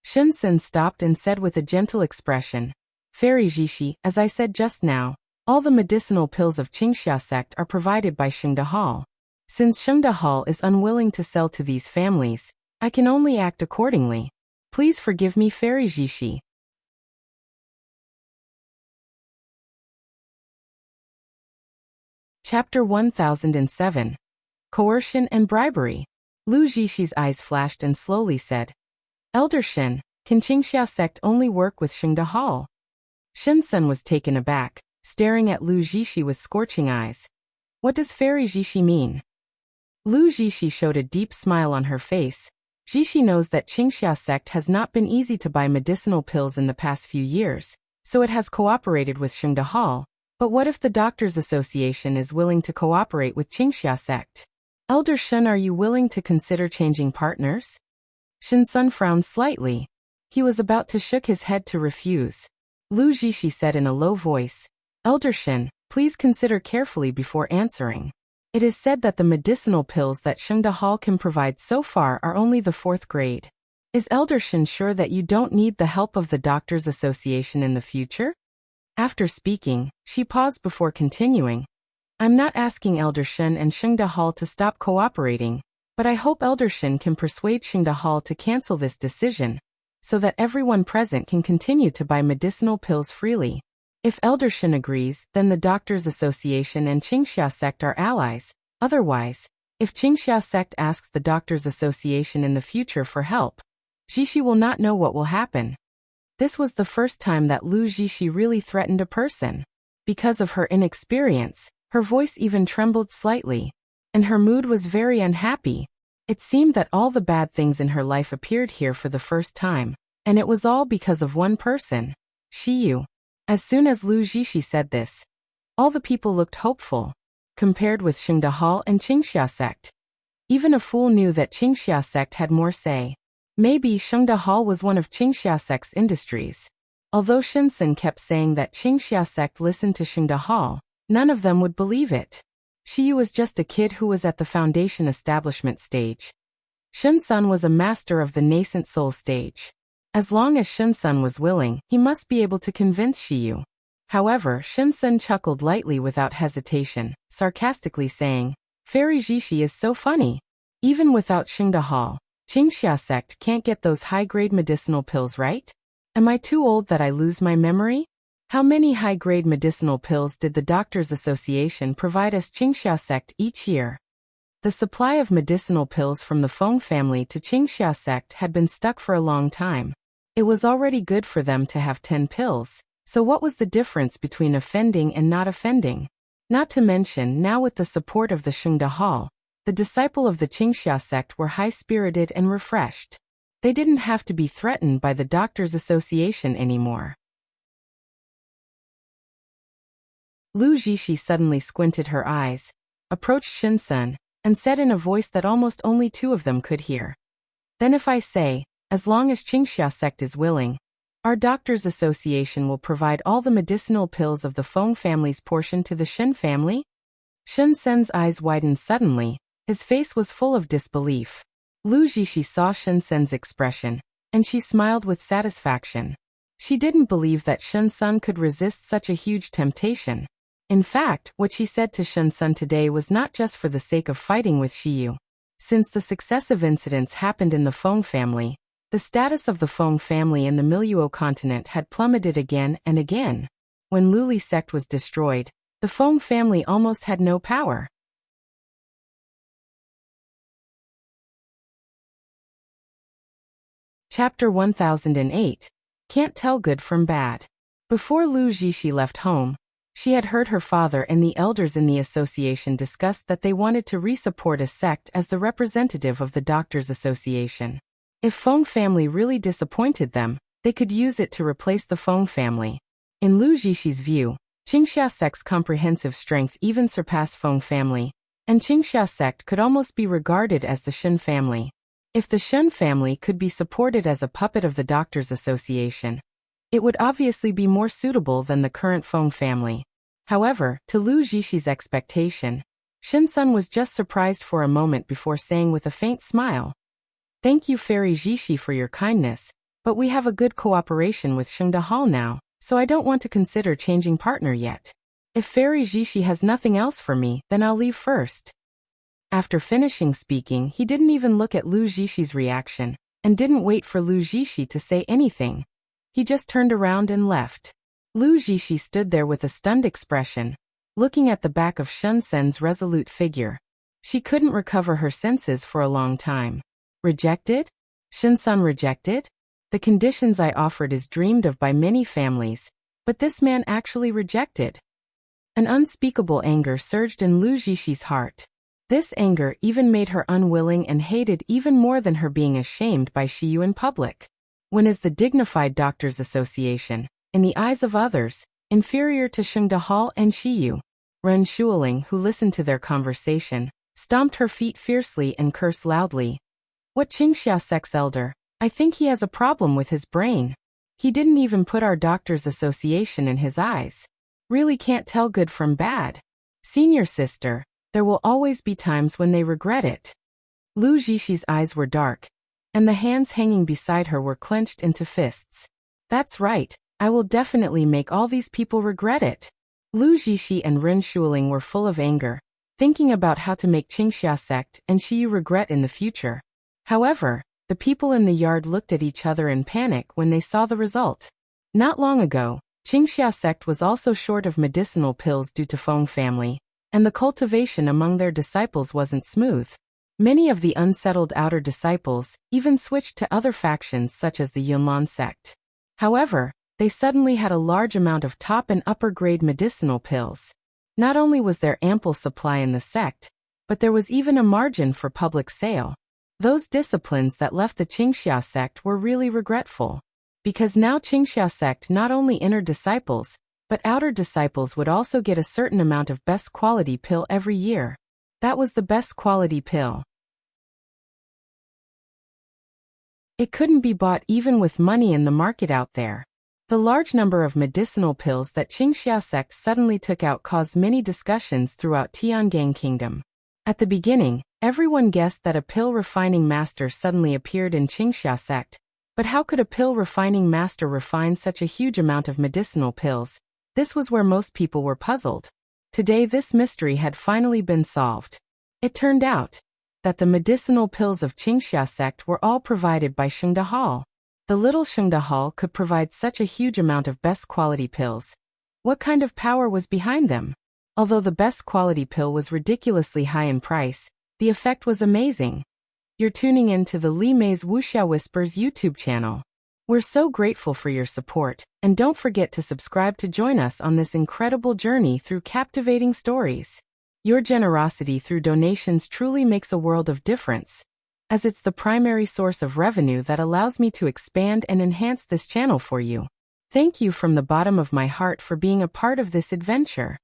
Shinsen stopped and said with a gentle expression, Fairy Zixi, as I said just now, all the medicinal pills of Qingxia sect are provided by Xingde Hall. Since Xingde Hall is unwilling to sell to these families, I can only act accordingly. Please forgive me, Fairy Zixi. Chapter 1007. Coercion and Bribery. Lu Zixi's eyes flashed and slowly said, Elder Shin, can Qingxia sect only work with Xingde Hall? Shinsen was taken aback, staring at Lu Zixi with scorching eyes. What does Fairy Zixi mean? Lu Zixi showed a deep smile on her face. Zixi knows that Qingxia sect has not been easy to buy medicinal pills in the past few years, so it has cooperated with Xingde Hall. But what if the Doctors Association is willing to cooperate with Qingxia sect? Elder Shen, are you willing to consider changing partners? Shen Sun frowned slightly. He was about to shake his head to refuse. Lu Zixi said in a low voice, Elder Shen, please consider carefully before answering. It is said that the medicinal pills that Shengde Hall can provide so far are only the 4th grade. Is Elder Shen sure that you don't need the help of the Doctors Association in the future? After speaking, she paused before continuing. I'm not asking Elder Shen and Shengde Hall to stop cooperating, but I hope Elder Shen can persuade Shengde Hall to cancel this decision, so that everyone present can continue to buy medicinal pills freely. If Elder Shen agrees, then the Doctors Association and Qingxia sect are allies. Otherwise, if Qingxia sect asks the Doctors Association in the future for help, Zixi will not know what will happen. This was the first time that Lu Zixi really threatened a person. Because of her inexperience, her voice even trembled slightly, and her mood was very unhappy. It seemed that all the bad things in her life appeared here for the first time, and it was all because of one person, Xi Yue. As soon as Lu Zixi said this, all the people looked hopeful, compared with Shengde Hall and Qingxia sect. Even a fool knew that Qingxia sect had more say. Maybe Shengde Hall was one of Qingxia sect's industries. Although Shensen kept saying that Qingxia sect listened to Shengde Hall, none of them would believe it. Xi Yue was just a kid who was at the foundation establishment stage. Shensun was a master of the nascent soul stage. As long as Shensun was willing, he must be able to convince Xi Yue. However, Shensun chuckled lightly without hesitation, sarcastically saying, Fairy Zixi is so funny. Even without Shengde Hall, Qingxia sect can't get those high-grade medicinal pills, right? Am I too old that I lose my memory? How many high-grade medicinal pills did the Doctors Association provide us Qingxia sect each year? The supply of medicinal pills from the Feng family to Qingxia sect had been stuck for a long time. It was already good for them to have 10 pills, so what was the difference between offending and not offending? Not to mention, now with the support of the Shengde Hall, the disciple of the Qingxia sect were high-spirited and refreshed. They didn't have to be threatened by the Doctors Association anymore. Lu Zixi suddenly squinted her eyes, approached Shensun, and said in a voice that almost only 2 of them could hear. Then if I say, as long as Qingxia sect is willing, our Doctors Association will provide all the medicinal pills of the Feng family's portion to the Shen family? Shensen's eyes widened suddenly. His face was full of disbelief. Lu Zixi saw Shensen's expression, and she smiled with satisfaction. She didn't believe that Shensun could resist such a huge temptation. In fact, what she said to Shensun today was not just for the sake of fighting with Xi Yue. Since the successive incidents happened in the Feng family, the status of the Feng family in the Miluo continent had plummeted again and again. When Luli sect was destroyed, the Feng family almost had no power. Chapter 1008. Can't tell good from bad. Before Lu Zixi left home, she had heard her father and the elders in the association discuss that they wanted to re-support a sect as the representative of the Doctors Association. If Feng family really disappointed them, they could use it to replace the Feng family. In Lu Zixi view, Qingxia sect's comprehensive strength even surpassed Feng family, and Qingxia sect could almost be regarded as the Shen family. If the Shen family could be supported as a puppet of the Doctors Association, it would obviously be more suitable than the current Feng family. However, to Lu Zixi's expectation, Shensun was just surprised for a moment before saying with a faint smile, Thank you Fairy Zixi for your kindness, but we have a good cooperation with Shengde Hall now, so I don't want to consider changing partner yet. If Fairy Zixi has nothing else for me, then I'll leave first. After finishing speaking, he didn't even look at Lu Zixi's reaction, and didn't wait for Lu Zixi to say anything. He just turned around and left. Lu Zixi stood there with a stunned expression, looking at the back of Shensen's resolute figure. She couldn't recover her senses for a long time. Rejected? Shensun rejected? The conditions I offered is dreamed of by many families, but this man actually rejected. An unspeakable anger surged in Lu Zixi's heart. This anger even made her unwilling and hated even more than her being ashamed by Xi Yue in public. When is the dignified Doctors Association, in the eyes of others, inferior to Shengde Hall and Xi Yue? Ren Shuling, who listened to their conversation, stomped her feet fiercely and cursed loudly. What Qingxia sex elder? I think he has a problem with his brain. He didn't even put our doctor's association in his eyes. Really can't tell good from bad. Senior sister, there will always be times when they regret it. Lu Zhixi's eyes were dark, and the hands hanging beside her were clenched into fists. That's right, I will definitely make all these people regret it. Lu Zhixi and Ren Shuling were full of anger, thinking about how to make Qingxia sect and Xi Yue regret in the future. However, the people in the yard looked at each other in panic when they saw the result. Not long ago, Qingxia sect was also short of medicinal pills due to Feng family, and the cultivation among their disciples wasn't smooth. Many of the unsettled outer disciples even switched to other factions such as the Yunlan sect. However, they suddenly had a large amount of top and upper grade medicinal pills. Not only was there ample supply in the sect, but there was even a margin for public sale. Those disciplines that left the Qingxia sect were really regretful. Because now Qingxia sect not only inner disciples, but outer disciples would also get a certain amount of best quality pill every year. That was the best quality pill. It couldn't be bought even with money in the market out there. The large number of medicinal pills that Qingxia sect suddenly took out caused many discussions throughout Tiangang Kingdom. At the beginning, everyone guessed that a pill refining master suddenly appeared in Qingxia sect. But how could a pill refining master refine such a huge amount of medicinal pills? This was where most people were puzzled. Today this mystery had finally been solved. It turned out that the medicinal pills of Qingxia sect were all provided by Shengde Hall. The little Shengde Hall could provide such a huge amount of best quality pills. What kind of power was behind them? Although the best quality pill was ridiculously high in price, the effect was amazing. You're tuning in to the Li Mei's Wuxia Whispers YouTube channel. We're so grateful for your support, and don't forget to subscribe to join us on this incredible journey through captivating stories. Your generosity through donations truly makes a world of difference, as it's the primary source of revenue that allows me to expand and enhance this channel for you. Thank you from the bottom of my heart for being a part of this adventure.